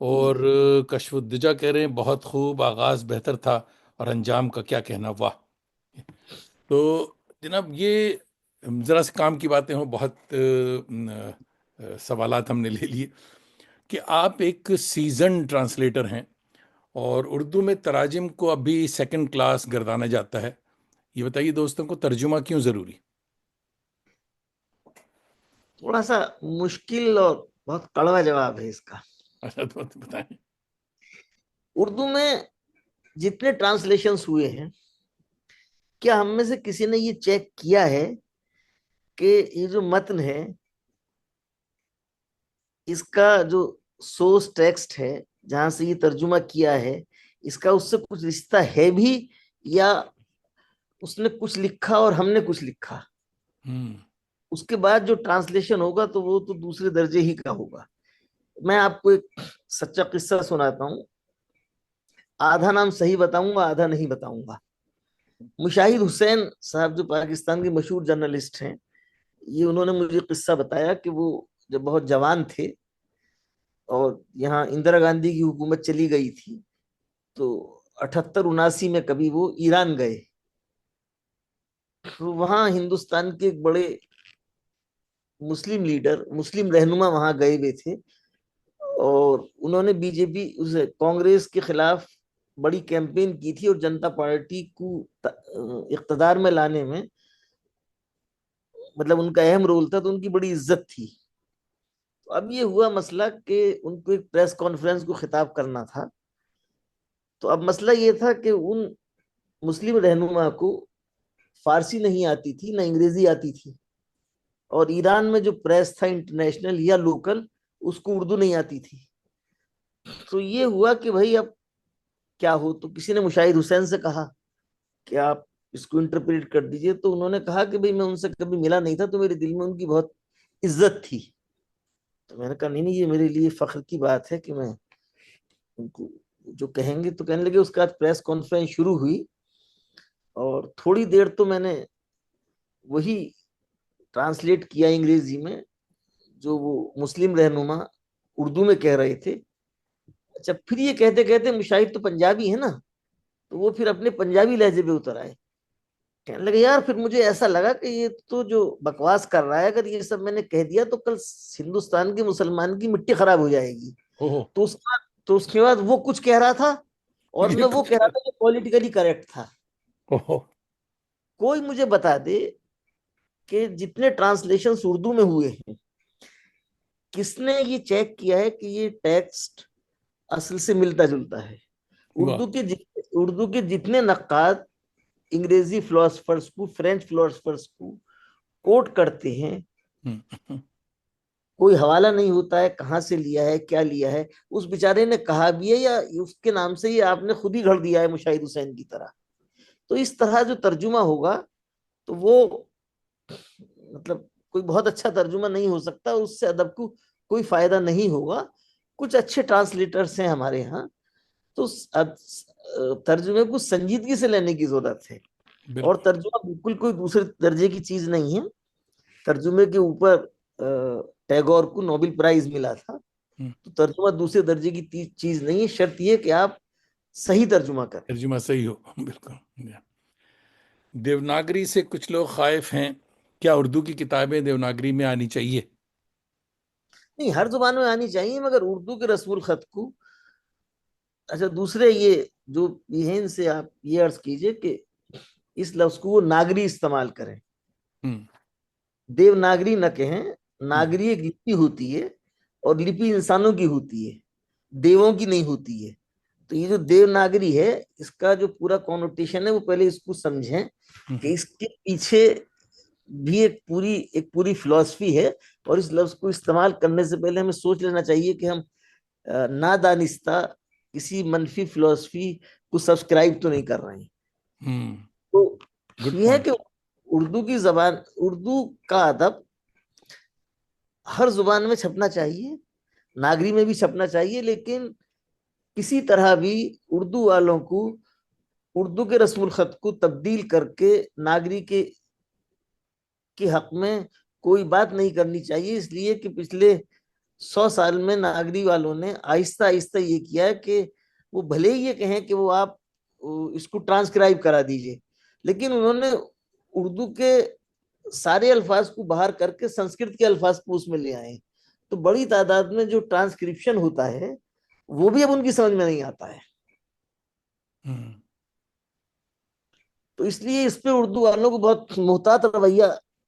اور کشف الدجا کہہ رہے ہیں بہت خوب، آغاز بہتر تھا اور انجام کا کیا کہنا، واہ۔ تو جناب یہ ذرا سے کام کی باتیں ہوں، بہت سوالات ہم نے لے لیے کہ آپ ایک سیزن ٹرانسلیٹر ہیں اور اردو میں تراجم کو ابھی سیکنڈ کلاس گردانا جاتا ہے، یہ بتائیے دوستوں کو ترجمہ کیوں ضروری؟ تھوڑا سا مشکل اور بہت کڑوا جواب ہے اس کا۔ اچھا تو بتائیں۔ اردو میں جتنے ٹرانسلیشنز ہوئے ہیں، کیا ہم میں سے کسی نے یہ چیک کیا ہے کہ یہ جو متن ہے اس کا جو سورس ٹیکسٹ ہے جہاں سے یہ ترجمہ کیا ہے، اس کا اس سے کچھ رشتہ ہے بھی، یا اس نے کچھ لکھا اور ہم نے کچھ لکھا؟ ہوں اس کے بعد جو ٹرانسلیشن ہوگا تو وہ تو دوسرے درجے ہی کا ہوگا۔ میں آپ کو ایک سچا قصہ سناتا ہوں، آدھا نام صحیح بتاؤں گا آدھا نہیں بتاؤں گا۔ مشاہد حسین صاحب جو پاکستان کے مشہور جرنلسٹ ہیں، یہ انہوں نے مجھے قصہ بتایا کہ وہ جب بہت جوان تھے اور یہاں اندرا گاندھی کی حکومت چلی گئی تھی، تو 78-79 میں کبھی وہ ایران گئے، تو وہاں ہندوستان کے ایک بڑے مسلم لیڈر، مسلم رہنما وہاں گئے ہوئے تھے، اور انہوں نے بی جے پی کانگریس کے خلاف بڑی کیمپین کی تھی، اور جنتا پارٹی کو اقتدار میں لانے میں مطلب ان کا اہم رول تھا، تو ان کی بڑی عزت تھی۔ تو اب یہ ہوا مسئلہ کہ ان کو ایک پریس کانفرنس کو خطاب کرنا تھا، تو اب مسئلہ یہ تھا کہ ان مسلم رہنما کو فارسی نہیں آتی تھی نہ انگریزی آتی تھی، اور ایران میں جو پریس تھا انٹرنیشنل یا لوکل، اس کو اردو نہیں آتی تھی۔ تو یہ ہوا کہ بھائی اب کیا ہو، تو کسی نے مشاہد حسین سے کہا کہ آپ اس کو انٹرپریٹ کر دیجئے، تو انہوں نے کہا کہ بھائی میں ان سے کبھی ملا نہیں تھا، تو میرے دل میں ان کی بہت عزت تھی۔ تو میں نے کہا نہیں نہیں، یہ میرے لیے فخر کی بات ہے کہ میں ان کو جو کہیں گے۔ تو کہنے لگے، اس کے بعد پریس کانفرنس شروع ہوئی، اور تھوڑی دیر تو میں نے وہی ٹرانسلیٹ کیا انگریزی میں جو وہ مسلم رہنما اردو میں کہہ رہے تھے۔ اچھا، پھر یہ کہتے کہتے مشاہد تو پنجابی ہے نا، تو وہ پھر اپنے پنجابی لہجے پہ اتر آئے، کہنے لگے یار پھر مجھے ایسا لگا کہ یہ تو جو بکواس کر رہا ہے، اگر یہ سب میں نے کہہ دیا تو کل ہندوستان کے مسلمان کی مٹی خراب ہو جائے گی۔ اوہ تو اس کے بعد وہ کچھ کہہ رہا تھا اور یہ میں تو وہ کہہ رہا تھا جو پولیٹیکلی کریکٹ تھا۔ اوہ کوئی مجھے بتا دے کہ جتنے ٹرانسلیشن اردو میں ہوئے ہیں، کس نے یہ چیک کیا ہے کہ یہ ٹیکسٹ اصل سے ملتا جلتا ہے؟ واہ اردو کے جتنے نقاد انگریزی فلاسفرز کو، فرینچ فلاسفرز کو کوٹ کرتے ہیں، ہوں کوئی حوالہ نہیں ہوتا ہے کہاں سے لیا ہے کیا لیا ہے، اس بیچارے نے کہا بھی ہے یا اس کے نام سے یہ آپ نے خود ہی گھڑ دیا ہے مشاہد حسین کی طرح۔ تو اس طرح جو ترجمہ ہوگا تو وہ مطلب کوئی بہت اچھا ترجمہ نہیں ہو سکتا، اس سے ادب کو کوئی فائدہ نہیں ہوگا۔ کچھ اچھے ٹرانسلیٹرز ہیں ہمارے ہاں، تو ترجمے کو سنجیدگی سے لینے کی ضرورت ہے، اور بالکل ترجمہ بالکل کوئی دوسرے درجے کی چیز نہیں ہے۔ ترجمے کے اوپر ٹیگور کو نوبل پرائز ملا تھا، ہوں، تو ترجمہ دوسرے درجے کی چیز نہیں ہے، شرط یہ کہ آپ صحیح ترجمہ کریں۔ ترجمہ صحیح ہو، بالکل۔ دیوناگری سے کچھ لوگ خائف ہیں، کیا اردو کی کتابیں دیوناگری میں آنی چاہیے؟ نہیں، ہر زبان میں آنی چاہیے، مگر اردو کے رسم الخط کو، اچھا دوسرے یہ جو بھی ہیں ان سے آپ یہ عرض کیجئے کہ اس لفظ کو وہ ناگری استعمال کریں، ہوں دیو ناگری نہ کہیں۔ ہوں ناگری ایک لپی ہوتی ہے، اور لپی انسانوں کی ہوتی ہے، دیووں کی نہیں ہوتی ہے۔ تو یہ جو دیو ناگری ہے، اس کا جو پورا کونوٹیشن ہے، وہ پہلے اس کو سمجھیں کہ ہوں اس کے پیچھے بھی ایک پوری فلسفی ہے، اور اس لفظ کو استعمال کرنے سے پہلے ہمیں سوچ لینا چاہیے کہ ہم نادانستہ کسی منفی فلسفی کو سبسکرائب تو نہیں کر رہے ہیں۔ ہوں تو گڈ یہ ہے پوائنٹ۔ کہ اردو کی زبان، اردو کا ادب ہر زبان میں چھپنا چاہیے، ناگری میں بھی چھپنا چاہیے، لیکن کسی طرح بھی اردو والوں کو اردو کے رسم الخط کو تبدیل کر کے ناگری کے حق میں کوئی بات نہیں کرنی چاہیے، اس لیے کہ پچھلے 100 سال میں ناگری والوں نے آہستہ آہستہ یہ کیا ہے کہ وہ بھلے ہی یہ کہیں کہ وہ آپ اس کو ٹرانسکرائب کرا دیجئے، لیکن انہوں نے اردو کے سارے الفاظ کو باہر کر کے سنسکرت کے الفاظ کو اس میں لے آئے، تو بڑی تعداد میں جو ٹرانسکرپشن ہوتا ہے وہ بھی اب ان کی سمجھ میں نہیں آتا ہے۔ تو اس لیے اس پہ اردو والوں کو بہت محتاط رویہ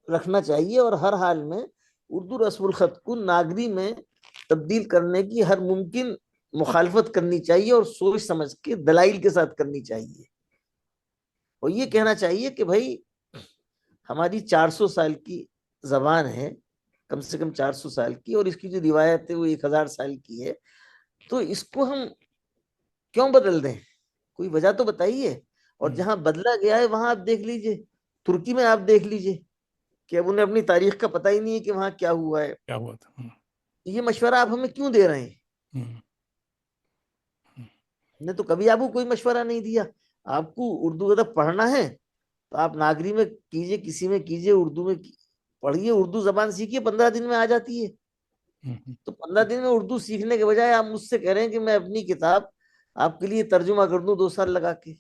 رکھنا چاہیے، اور ہر حال میں اردو رسم الخط کو ناگری میں تبدیل کرنے کی ہر ممکن مخالفت کرنی چاہیے، اور سوچ سمجھ کے دلائل کے ساتھ کرنی چاہیے، اور یہ کہنا چاہیے کہ بھائی ہماری 400 سال کی زبان ہے، کم سے کم 400 سال کی، اور اس کی جو روایت ہے وہ 1000 سال کی ہے، تو اس کو ہم کیوں بدل دیں؟ کوئی وجہ تو بتائیے۔ اور جہاں بدلا گیا ہے وہاں آپ دیکھ لیجئے، ترکی میں آپ دیکھ لیجئے کہ اب انہیں اپنی تاریخ کا پتہ ہی نہیں ہے کہ وہاں کیا ہوا ہے۔ کیا ہوا تھا؟ یہ مشورہ آپ ہمیں کیوں دے رہے ہیں؟ نے تو کبھی آپ کو کوئی مشورہ نہیں دیا۔ آپ کو اردو ادب پڑھنا ہے تو آپ ناگری میں کیجئے، کسی میں کیجئے، اردو میں پڑھیے، اردو زبان سیکھیے، 15 دن میں آ جاتی ہے۔ تو 15 دن میں اردو سیکھنے کے بجائے آپ مجھ سے کہہ رہے ہیں کہ میں اپنی کتاب آپ کے لیے ترجمہ کر دوں 2 سال لگا کے۔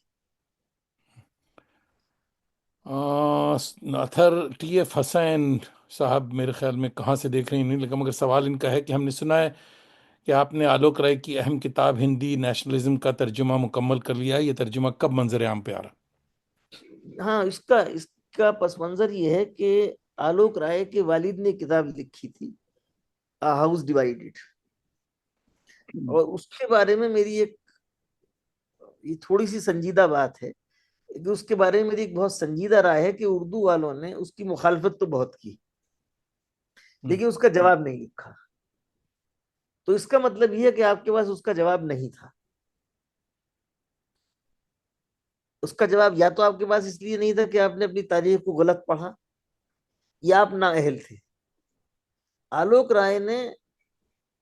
اطہر ٹی ایف حسین صاحب میرے خیال میں کہاں سے دیکھ رہے ہیں نہیں، لیکن مگر سوال ان کا ہے کہ ہم نے سنا ہے کہ آپ نے آلوک رائے کی اہم کتاب ہندی نیشنلزم کا ترجمہ مکمل کر لیا ہے، یہ ترجمہ کب منظر عام پہ آ رہا؟ ہاں، اس کا پس منظر یہ ہے کہ آلوک رائے کے والد نے کتاب لکھی تھی ہاؤس ڈیوائیڈڈ، اور اس کے بارے میں میری یہ تھوڑی سی سنجیدہ بات ہے کہ اس کے بارے میں میری ایک بہت سنجیدہ رائے ہے کہ اردو والوں نے اس کی مخالفت تو بہت کی، لیکن اس کا جواب نہیں لکھا۔ تو اس کا مطلب یہ ہے کہ آپ کے پاس اس کا جواب نہیں تھا۔ اس کا جواب یا تو آپ کے پاس اس لیے نہیں تھا کہ آپ نے اپنی تاریخ کو غلط پڑھا، یا آپ نااہل تھے۔ آلوک رائے نے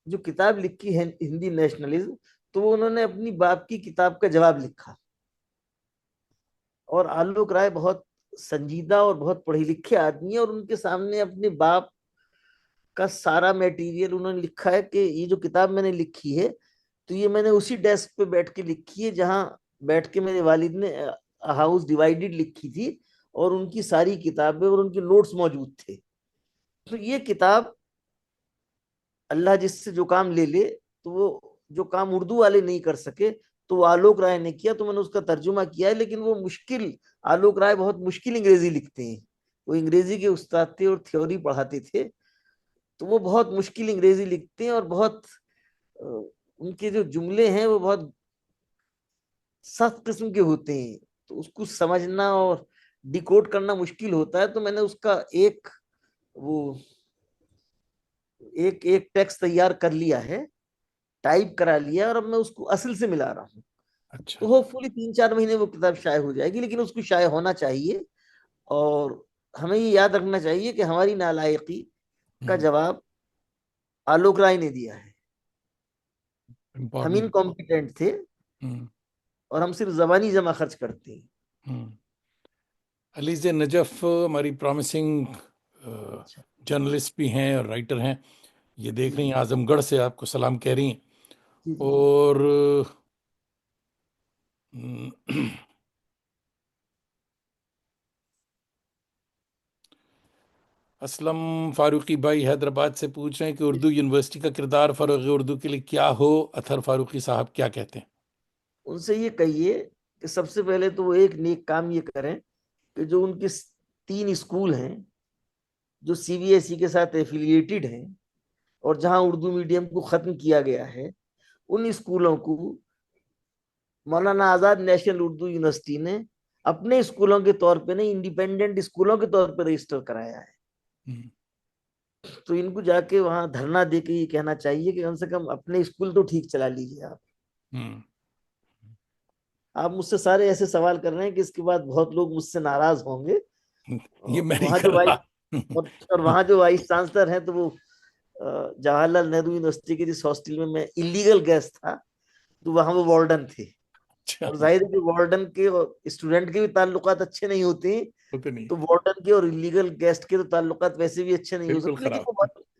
جو کتاب لکھی ہے ہندی نیشنلزم، تو وہ انہوں نے اپنی باپ کی کتاب کا جواب لکھا، اور آلوک رائے بہت سنجیدہ اور بہت پڑھے لکھے آدمی ہے، اور ان کے سامنے اپنے باپ کا سارا میٹیریل انہوں نے لکھا ہے کہ یہ جو کتاب میں نے لکھی ہے تو یہ میں نے اسی ڈیسک پہ بیٹھ کے لکھی ہے جہاں بیٹھ کے میرے والد نے ہاؤس ڈیوائیڈڈ لکھی تھی، اور ان کی ساری کتابیں اور ان کے نوٹس موجود تھے۔ تو یہ کتاب اللہ جس سے جو کام لے لے، تو وہ جو کام اردو والے نہیں کر سکے تو وہ آلوک رائے نے کیا، تو میں نے اس کا ترجمہ کیا ہے۔ لیکن وہ مشکل، آلوک رائے بہت مشکل انگریزی لکھتے ہیں، وہ انگریزی کے استاد تھے اور تھیوری پڑھاتے تھے، تو وہ بہت مشکل انگریزی لکھتے ہیں، اور بہت ان کے جو جملے ہیں وہ بہت سخت قسم کے ہوتے ہیں، تو اس کو سمجھنا اور ڈیکوڈ کرنا مشکل ہوتا ہے۔ تو میں نے اس کا وہ ایک ٹیکسٹ تیار کر لیا ہے، ٹائپ کرا لیا، اور اب میں اس کو اصل سے ملا رہا ہوں۔ اچھا، تو ہوپ فلی 3-4 مہینے وہ کتاب شائع ہو جائے گی، لیکن اس کو شائع ہونا چاہیے، اور ہمیں یہ یاد رکھنا چاہیے کہ ہماری نالائقی کا جواب آلوک رائے نے دیا ہے۔ ہم انکمپیٹنٹ تھے، اور ہم صرف زبانی جمع خرچ کرتے ہیں۔ علیز نجف ہماری پرومسنگ جرنلسٹ بھی ہیں اور رائٹر ہیں، یہ دیکھ رہی ہیں، اعظم گڑھ سے آپ کو سلام کہہ رہی ہیں، اور اسلم فاروقی بھائی حیدرآباد سے پوچھ رہے ہیں کہ اردو یونیورسٹی کا کردار فروغ اردو کے لیے کیا ہو؟ اطہر فاروقی صاحب کیا کہتے ہیں؟ ان سے یہ کہیے کہ سب سے پہلے تو وہ ایک نیک کام یہ کریں کہ جو ان کے 3 اسکول ہیں جو سی بی ایس ای کے ساتھ ایفیلیٹڈ ہیں اور جہاں اردو میڈیم کو ختم کیا گیا ہے، ان اسکولوں کو مولانا آزاد نیشنل اردو یونیورسٹی نے اپنے اسکولوں کے طور پہ نہیں، انڈیپینڈنٹ اسکولوں کے طور پہ رجسٹر کرایا ہے۔ تو ان کو جا کے وہاں دھرنا دے کے یہ کہنا چاہیے کہ کم سے کم اپنے اسکول تو ٹھیک چلا لیجیے آپ مجھ سے سارے ایسے سوال کر رہے ہیں کہ اس کے بعد بہت لوگ مجھ سے ناراض ہوں گے۔ یہ میں نہیں وہاں کر جو رہا۔ اور وہاں جو وائس چانسلر ہیں تو وہ جواہر لال نہرو یونیورسٹی کے جس ہاسٹل میں انلیگل گیسٹ تھا تو وہاں وہ وارڈن تھے، اور ظاہر ہے کہ وارڈن کے اور اسٹوڈنٹ کے بھی تعلقات اچھے نہیں ہوتے ہیں، تو وارڈن کے اور انلیگل گیسٹ کے تو تعلقات ویسے بھی اچھے نہیں ہو بالکل سکتے، لیکن خراب۔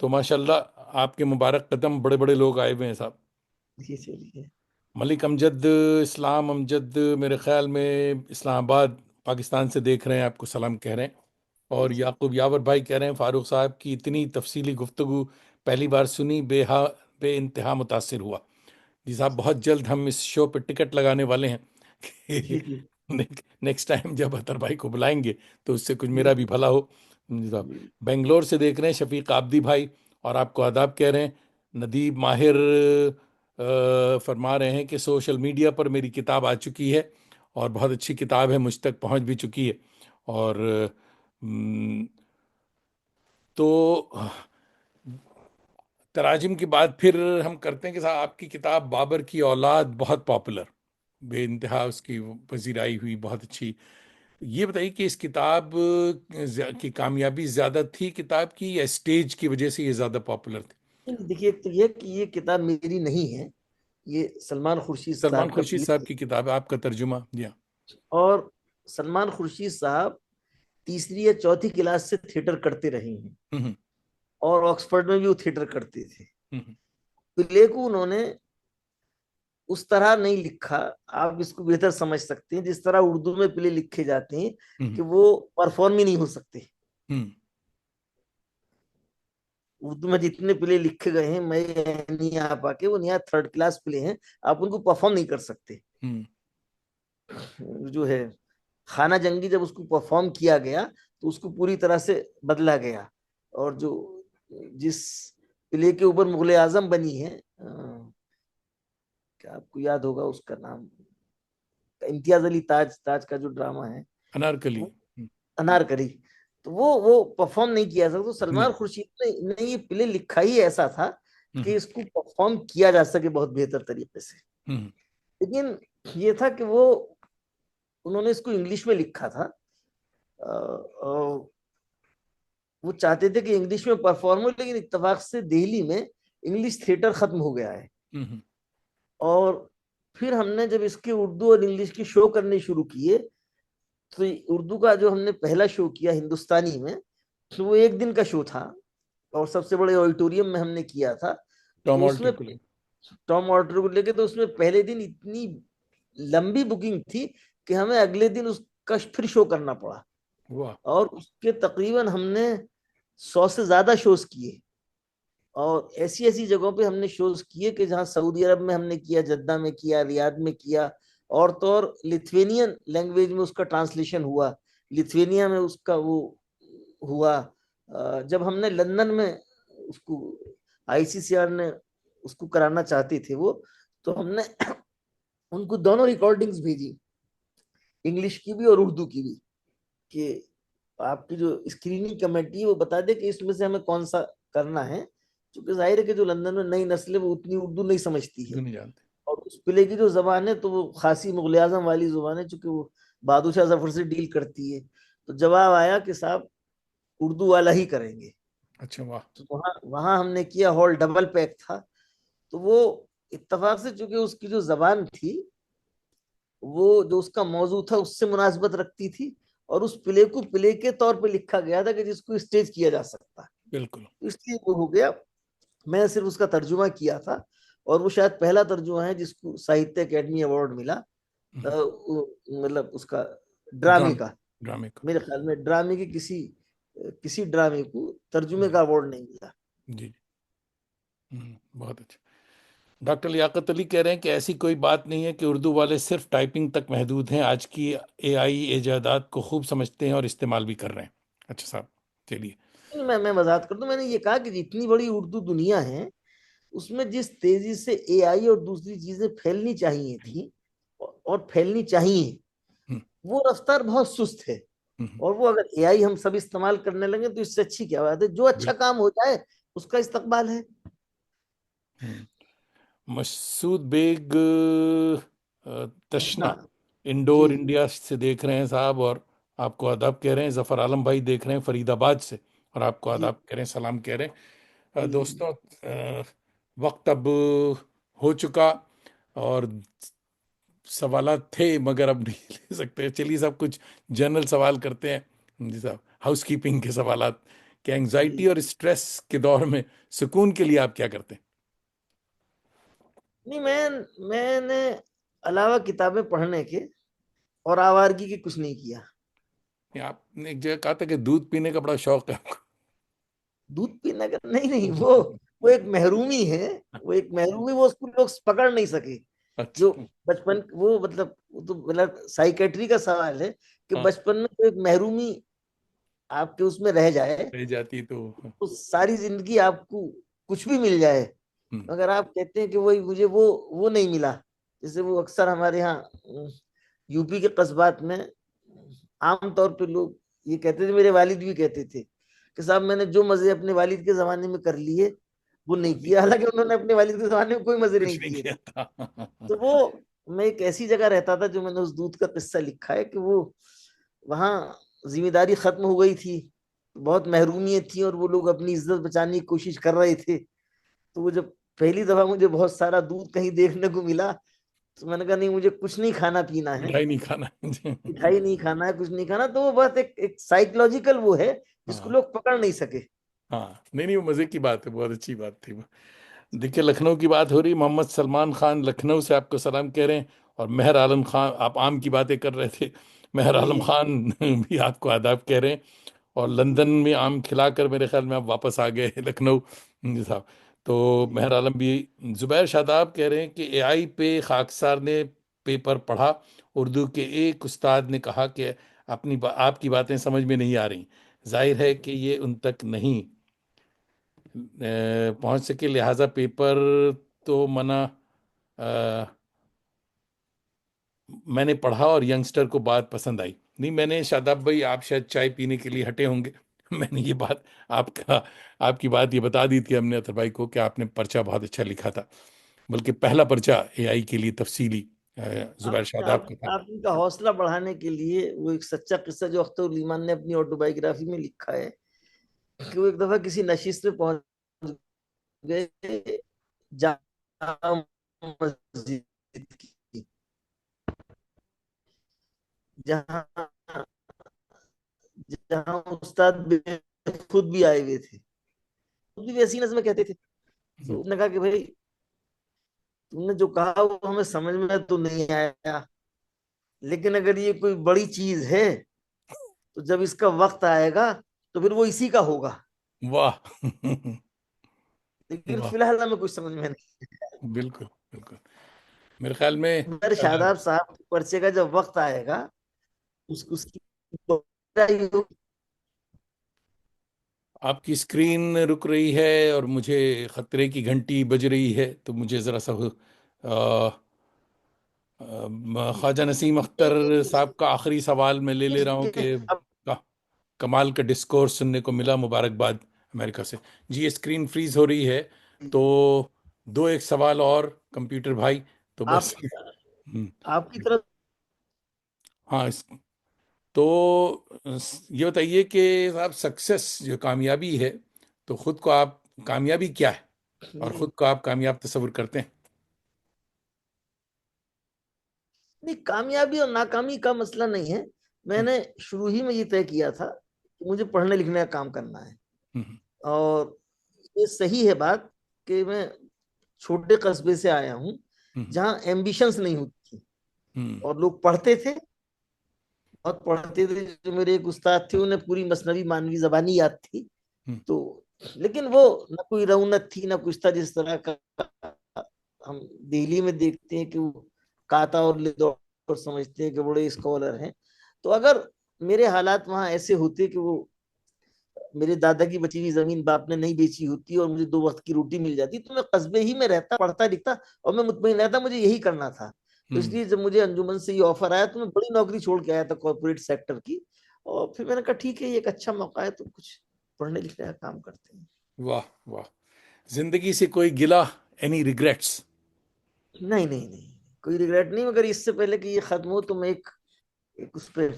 تو ماشاءاللہ آپ کے مبارک قدم، بڑے بڑے لوگ آئے ہوئے ہیں صاحب. جی چلیے. ملک امجد، اسلام امجد، میرے خیال میں اسلام آباد پاکستان سے دیکھ رہے ہیں، آپ کو سلام کہہ رہے ہیں. جی اور جی یعقوب یاور بھائی کہہ رہے ہیں فاروق صاحب کی اتنی تفصیلی گفتگو پہلی بار سنی، بے انتہا متاثر ہوا. جی صاحب، بہت جلد ہم اس شو پہ ٹکٹ لگانے والے ہیں کہ جی جی نیکسٹ ٹائم جب اطہر بھائی کو بلائیں گے تو اس سے کچھ جی میرا بھی بھلا ہو. جی صاحب، جی بنگلور سے دیکھ رہے ہیں شفیق آبدی بھائی، اور آپ کو آداب کہہ رہے ہیں. ندیب ماہر فرما رہے ہیں کہ سوشل میڈیا پر میری کتاب آ چکی ہے، اور بہت اچھی کتاب ہے، مجھ تک پہنچ بھی چکی ہے. اور م، تو تراجم کی بات پھر ہم کرتے ہیں کہ صاحب آپ کی کتاب بابر کی اولاد بہت پاپولر، بے انتہا اس کی پذیرائی ہوئی، بہت اچھی. یہ بتائیے کہ اس کتاب کی کامیابی زیادہ تھی کتاب کی، یا اسٹیج کی وجہ سے یہ زیادہ پاپولر تھی؟ دیکھیے، ایک تو یہ کہ یہ کتاب میری نہیں ہے، یہ سلمان خورشید سلمان صاحب کا خورشید پلی صاحب ہے. کی کتاب ہے، آپ کا ترجمہ. جی ہاں. اور سلمان خورشید صاحب تیسری یا چوتھی کلاس سے تھیٹر کرتے رہے ہیں، ہوں اور آکسفورڈ میں بھی وہ تھیٹر کرتے تھے. ہوں پلے کو انہوں نے اس طرح نہیں لکھا، آپ اس کو بہتر سمجھ سکتے ہیں جس طرح اردو میں پلے لکھے جاتے ہیں ہوں کہ وہ پرفارم ہی نہیں ہو سکتے. ہوں اردو میں جتنے پلے لکھے گئے ہیں، میں نہیں آ پا کے، وہ نہایت تھرڈ کلاس پلے ہیں، آپ ان کو پرفارم نہیں کر سکتے. ہوں جو ہے خانہ جنگی، جب اس کو پرفارم کیا گیا تو اس کو پوری طرح سے بدلا گیا. اور جو جس پلے کے اوپر مغل اعظم بنی ہے، کیا آپ کو یاد ہوگا اس کا نام، امتیاز علی تاج کا جو ڈرامہ ہے، انارکلی. وہ انارکلی، تو وہ پرفارم نہیں کیا سکتا. تو نہیں. سلمان خورشید نے یہ پلے لکھا ہی ایسا تھا ہوں کہ اس کو پرفارم کیا جا سکے بہت بہتر طریقے سے. ہوں لیکن یہ تھا کہ وہ انہوں نے اس کو انگلش میں لکھا تھا، وہ چاہتے تھے کہ انگلش میں پرفارم ہو، لیکن اتفاق سے دہلی میں انگلش تھیٹر ختم ہو گیا ہے. ہوں اور پھر ہم نے جب اس کے اردو اور انگلش کی شو کرنے شروع کیے، تو اردو کا جو ہم نے پہلا شو کیا ہندوستانی میں، تو وہ ایک دن کا شو تھا، اور سب سے بڑے آڈیٹوریم میں ہم نے کیا تھا. ٹام تو اس آلٹر میں کو لے. ٹام آرڈر کو لے کے، تو اس میں پہلے دن اتنی لمبی بکنگ تھی کہ ہمیں اگلے دن اس کا پھر شو کرنا پڑا. واہ. اور اس کے تقریباً ہم نے 100 سے زیادہ شوز کیے، اور ایسی ایسی جگہوں پہ ہم نے شوز کیے کہ جہاں سعودی عرب میں ہم نے کیا، جدہ میں کیا، ریاض میں کیا، اور تو اور لتھوینین لینگویج میں اس کا ٹرانسلیشن ہوا، لتھوینیا میں اس کا وہ ہوا. جب ہم نے لندن میں اس کو آئی سی سی آر نے اس کو کرانا چاہتے تھے وہ، تو ہم نے ان کو دونوں ریکارڈنگز بھیجی، انگلش کی بھی اور اردو کی بھی، کہ آپ کی جو اسکریننگ کمیٹی ہے وہ بتا دے کہ اس میں سے ہمیں کون سا کرنا ہے. چونکہ ظاہر ہے کہ جو لندن میں نئی نسل ہے وہ اتنی اردو نہیں سمجھتی ہے، نہیں جانتے. اور اس پلے کی جو زبان ہے تو وہ خاصی مغل اعظم والی زبان ہے، چونکہ وہ بہادر شاہ ظفر سے ڈیل کرتی ہے. تو جواب آیا کہ صاحب اردو والا ہی کریں گے. اچھا. واہ. تو وہاں ہم نے کیا، ہال ڈبل پیک تھا. تو وہ اتفاق سے چونکہ اس کی جو زبان تھی، وہ جو اس کا موضوع تھا اس سے مناسبت رکھتی تھی، اور اس پلے کو پلے کے طور پہ لکھا گیا تھا کہ جس کو اسٹیج کیا جا سکتا. بالکل. اس لیے وہ ہو گیا. میں صرف اس کا ترجمہ کیا تھا، اور وہ شاید پہلا ترجمہ ہے جس کو ساہتیہ اکیڈمی ایوارڈ ملا، مطلب اس کا ڈرامے ڈرام کا. ڈرامے کا. میرے خیال میں ڈرامے کے کسی ڈرامے کو ترجمے جی کا ایوارڈ نہیں ملا. جی. بہت اچھا. ڈاکٹر لیاقت علی کہہ رہے ہیں کہ ایسی کوئی بات نہیں ہے کہ اردو والے صرف ٹائپنگ تک محدود ہیں، آج کی اے آئی ایجادات کو خوب سمجھتے ہیں اور استعمال بھی کر رہے ہیں. اچھا صاحب، چلیے. میں وضاحت کر دوں، میں نے یہ کہا کہ جتنی بڑی اردو دنیا ہے، اس میں جس تیزی سے اے آئی اور دوسری چیزیں پھیلنی چاہیے تھی اور پھیلنی چاہیے، ہوں وہ رفتار بہت سست ہے. ہوں اور وہ اگر اے آئی ہم سب استعمال کرنے لگے تو اس سے اچھی کیا بات ہے؟ جو اچھا بالکل. کام ہو جائے اس کا استقبال ہے. مسعود بیگ تشنا اشنا. جی انڈور انڈیا سے دیکھ رہے ہیں صاحب، اور آپ کو آداب کہہ رہے ہیں. ظفر عالم بھائی دیکھ رہے ہیں فرید آباد سے، اور آپ کو جی آداب کہہ رہے ہیں، سلام کہہ رہے ہیں. جی جی دوستوں، وقت اب ہو چکا، اور سوالات تھے مگر اب نہیں لے سکتے. چلیے صاحب، کچھ جنرل سوال کرتے ہیں. جی صاحب، ہاؤس کیپنگ کے سوالات کہ انگزائٹی جی اور اسٹریس کے دور میں سکون کے لیے آپ کیا کرتے ہیں؟ نہیں، میں نے علاوہ کتابیں پڑھنے کے اور آوارگی کے کچھ نہیں کیا. آپ نے ایک جگہ کہا تھا کہ دودھ پینے کا بڑا شوق ہے آپ دودھ پینا کا نہیں نہیں، کو. وہ ایک محرومی ہے. وہ ایک محرومی، وہ اس کو لوگ پکڑ نہیں سکے. جو اچھا. بچپن وہ مطلب وہ تو مطلب سائیکیٹری کا سوال ہے کہ ہاں، بچپن میں جو ایک محرومی آپ کے اس میں رہ جائے رہ جاتی تو. تو ساری زندگی آپ کو کچھ بھی مل جائے ہم، مگر آپ کہتے ہیں کہ وہی مجھے وہ نہیں ملا. جیسے وہ اکثر ہمارے یہاں یو پی کے قصبات میں عام طور پہ لوگ یہ کہتے تھے، میرے والد بھی کہتے تھے کہ صاحب میں نے جو مزے اپنے والد کے زمانے میں کر لیے وہ نہیں کیا. حالانکہ انہوں نے اپنے والد کے زمانے میں کوئی مزے نہیں کچھ نہیں کیے کیا تھے. تھا. تو وہ میں ایک ایسی جگہ رہتا تھا جو میں نے اس دودھ کا قصہ لکھا ہے کہ وہ وہاں ذمہ داری ختم ہو گئی تھی، بہت محرومیت تھی اور وہ لوگ اپنی عزت بچانے کی کوشش کر رہے تھے. تو وہ جب پہلی دفعہ مجھے بہت سارا دودھ کہیں دیکھنے کو ملا تو میں نے کہا نہیں، مجھے کچھ نہیں کھانا پینا ہے، مٹھائی نہیں کھانا. مٹھائی نہیں کھانا ہے، کچھ نہیں کھانا. تو وہ بات ایک سائیکولوجیکل وہ ہے جس کو ہاں لوگ پکڑ نہیں سکے. ہاں، نہیں نہیں، وہ مزے کی بات ہے، بہت اچھی بات تھی وہ. دیکھیے، لکھنؤ کی بات ہو رہی، محمد سلمان خان لکھنؤ سے آپ کو سلام کہہ رہے ہیں. اور مہر عالم خان، آپ عام کی باتیں کر رہے تھے، مہر جی عالم خان بھی آپ کو آداب کہہ رہے ہیں. اور لندن میں آم کھلا کر میرے خیال میں آپ واپس آ گئے لکھنؤ. جی صاحب. تو مہر عالم بھی. زبیر شاداب کہہ رہے ہیں کہ اے آئی پہ خاکسار نے پیپر پڑھا، اردو کے ایک استاد نے کہا کہ آپ کی باتیں سمجھ میں نہیں آ رہی. ظاہر ہے کہ یہ ان تک نہیں پہنچ سکے، لہٰذا پیپر تو منع. آ، میں نے پڑھا اور ینگسٹر کو بات پسند آئی. نہیں، میں نے شاداب بھائی، آپ شاید چائے پینے کے لیے ہٹے ہوں گے. میں نے یہ بات آپ کی بات یہ بتا دی تھی ہم نے اطہر بھائی کو کہ آپ نے پرچہ بہت اچھا لکھا تھا، بلکہ پہلا پرچہ اے آئی کے لیے تفصیلی زبیر شاداب کا تھا. آپ ان کا حوصلہ بڑھانے کے لیے وہ ایک سچا قصہ جو اختر علی ایمان نے اپنی آٹوبایوگرافی میں لکھا ہے کہ وہ ایک دفعہ کسی نشست میں پہنچ گئے جامع مسجد کی، جہاں جہاں استاد خود بھی آئے ہوئے تھے، خود بھی ویسی نظمیں کہتے تھے. تو انہوں نے کہا کہ بھائی تم نے جو کہا وہ ہمیں سمجھ میں تو نہیں آیا، لیکن اگر یہ کوئی بڑی چیز ہے تو جب اس کا وقت آئے گا تو پھر وہ اسی کا ہوگا. واہ. لیکن واہ، فی الحال ہمیں کچھ سمجھ میں نہیں. بالکل بالکل. میرے خیال میں مگر شاداب صاحب کے پرچے کا جب وقت آئے گا اس کی آپ کی اسکرین رک رہی ہے اور مجھے خطرے کی گھنٹی بج رہی ہے، تو مجھے ذرا سا خواجہ نسیم اختر صاحب کا آخری سوال میں لے لے رہا ہوں کہ کمال کا ڈسکورس سننے کو ملا، مبارکباد امریکہ سے. جی، یہ اسکرین فریز ہو رہی ہے، تو دو ایک سوال اور کمپیوٹر بھائی، تو آپ بس. ہم، آپ کی طرف ہاں تو یہ بتائیے کہ صاحب، سکسیس جو کامیابی ہے، تو خود کو آپ کامیابی کیا ہے اور جی خود کو آپ کامیاب تصور کرتے ہیں؟ نہیں، کامیابی اور ناکامی کا مسئلہ نہیں ہے. میں ہم، نے شروع ہی میں یہ طے کیا تھا کہ مجھے پڑھنے لکھنے کا کام کرنا ہے. ہم، اور یہ صحیح ہے بات کہ میں چھوٹے قصبے سے آیا ہوں ہم، جہاں ایمبیشنز نہیں ہوتی تھی ہم، اور لوگ پڑھتے تھے، بہت پڑھتے تھے. جو میرے ایک استاد تھے انہیں پوری مثنوی مانوی زبانی یاد تھی. ہم، تو لیکن وہ نہ کوئی رونت تھی نہ کچھ تھا جس طرح کا ہم دہلی میں دیکھتے ہیں کہ وہ کاتا اور لدور سمجھتے ہیں کہ بڑے اسکالر ہیں. تو اگر میرے حالات وہاں ایسے ہوتے کہ وہ میرے دادا کی بچی ہوئی زمین باپ نے نہیں بیچی ہوتی اور مجھے دو وقت کی روٹی مل جاتی تو میں قصبے ہی میں رہتا، پڑھتا لکھتا اور میں مطمئن رہتا مجھے یہی کرنا تھا. تو اس ہم. لیے جب مجھے انجمن سے یہ آفر آیا تو میں بڑی نوکری چھوڑ کے آیا تھا کارپوریٹ سیکٹر کی. اور پھر میں نے کہا ٹھیک ہے یہ ایک اچھا موقع ہے تو کچھ پڑھنے لکھنے کا کام کرتے ہیں. واہ واہ. زندگی سے کوئی گلا، اینی ریگریٹس؟ نہیں نہیں نہیں، کوئی ریگریٹ نہیں. مگر اس سے پہلے کہ یہ ختم ہو تو میں ایک اس پہ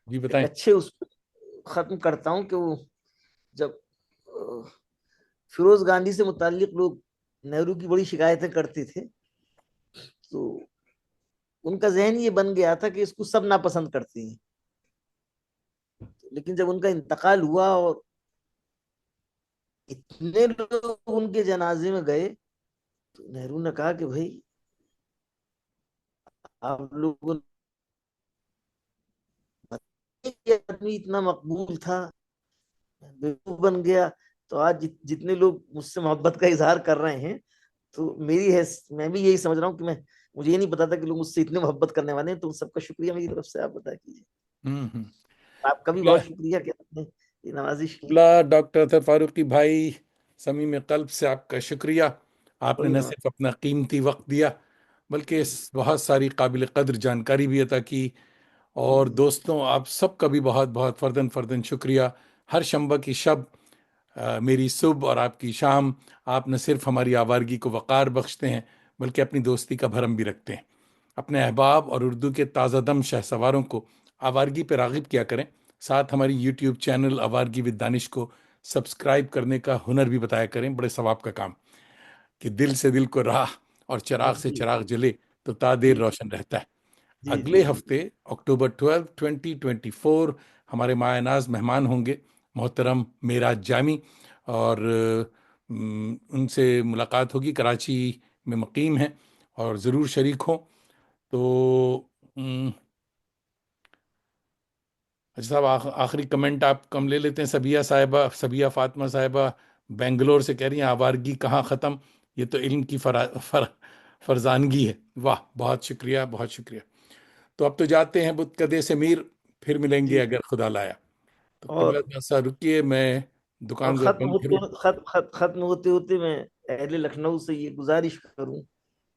جی ایک بتائیں. اچھے اس پہ ختم کرتا ہوں کہ وہ جب فیروز گاندھی سے متعلق لوگ نہرو کی بڑی شکایتیں کرتے تھے تو ان کا ذہن یہ بن گیا تھا کہ اس کو سب ناپسند کرتے ہیں. لیکن جب ان کا انتقال ہوا اور اتنے لوگ ان کے جنازے میں گئے تو نہرو نے کہا کہ بھائی آپ لوگوں نے یہ آدمی اتنا مقبول تھا، بیوقوف بن گیا، تو آج جتنے لوگ مجھ سے محبت کا اظہار کر رہے ہیں تو میں بھی یہی سمجھ رہا ہوں کہ مجھے یہ نہیں پتا تھا کہ لوگ مجھ سے اتنے محبت کرنے والے ہیں، تو سب کا شکریہ میری طرف سے آپ بتا کیجیے. ہوں آپ کا بھی بہت شکریہ کہ آپ نے یہ نوازش کی. قبلہ ڈاکٹر اطہر فاروقی بھائی، صمیم قلب سے آپ کا شکریہ. آپ نے کوئی نہ نواز. صرف اپنا قیمتی وقت دیا بلکہ بہت ساری قابل قدر جانکاری بھی عطا کی. اور دوستوں، آپ سب کا بھی بہت بہت فرداً فرداً شکریہ. ہر شنبہ کی شب میری صبح اور آپ کی شام، آپ نہ صرف ہماری آوارگی کو وقار بخشتے ہیں بلکہ اپنی دوستی کا بھرم بھی رکھتے ہیں. اپنے احباب اور اردو کے تازہ دم شہ سواروں کو آوارگی پہ راغب کیا کریں. ساتھ ہماری یوٹیوب چینل آوارگی ود دانش کو سبسکرائب کرنے کا ہنر بھی بتایا کریں. بڑے ثواب کا کام کہ دل سے دل کو راہ اور چراغ سے جی چراغ جلے تو تا دیر جی روشن رہتا ہے. جی اگلے جی جی. ہفتے اکتوبر 12 2024 ہمارے مایہ ناز مہمان ہوں گے محترم میراج جامی، اور ان سے ملاقات ہوگی. کراچی میں مقیم ہیں اور ضرور شریک ہوں. تو اچھا صاحب، آخری کمنٹ آپ کم لے لیتے ہیں. سبیہ فاطمہ صاحبہ بنگلور سے کہہ رہی ہیں آوارگی کہاں ختم، یہ تو علم کی فرزانگی ہے. واہ، بہت شکریہ بہت شکریہ. تو اب تو جاتے ہیں بت کدے سے میر، پھر ملیں جی گے اگر خدا لایا. تو اور قبلہ جیسا رکیے، میں اور دکان ذرا بند کروں. ختم ہوتے ہوتے میں اہل لکھنؤ سے یہ گزارش کروں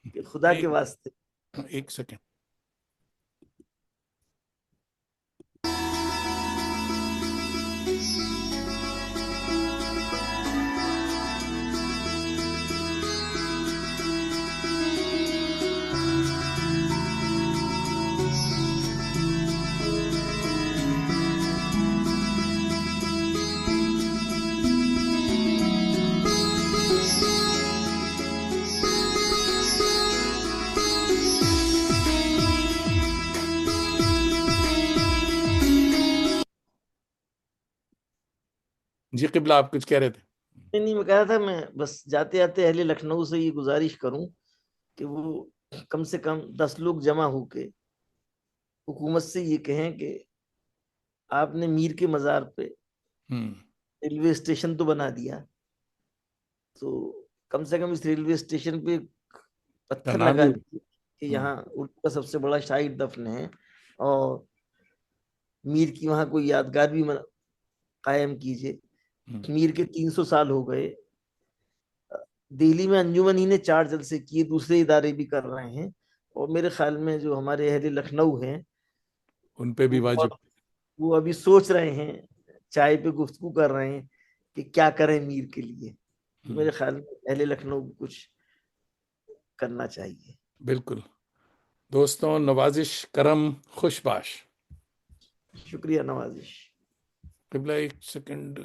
کہ خدا کے ایک واسطے ایک سیکنڈ. جی قبلہ، آپ کچھ کہہ رہے تھے. نہیں میں کہہ رہا تھا، میں بس جاتے آتے اہل لکھنؤ سے یہ گزارش کروں کہ وہ کم سے کم 10 لوگ جمع ہو کے حکومت سے یہ کہیں کہ آپ نے میر کے مزار پہ ہوں ریلوے اسٹیشن تو بنا دیا، تو کم سے کم اس ریلوے اسٹیشن پہ پتھر تنہا لگا بھی. دیجیے کہ ہوں یہاں اردو کا سب سے بڑا شاعر دفن ہے، اور میر کی وہاں کوئی یادگار بھی قائم کیجیے. ہوں میر کے 300 سال ہو گئے. دہلی میں انجمن ہی نے 4 جلسے کیے، دوسرے ادارے بھی کر رہے ہیں، اور میرے خیال میں جو ہمارے اہل لکھنؤ ہیں ان پہ بھی وہ واجب. وہ ابھی سوچ رہے ہیں، چائے پہ گفتگو کر رہے ہیں کہ کیا کریں میر کے لیے. تو ہوں میرے خیال میں اہل لکھنؤ کو کچھ کرنا چاہیے. بالکل. دوستوں، نوازش کرم خوش باش. شکریہ نوازش. قبلہ ایک سیکنڈ.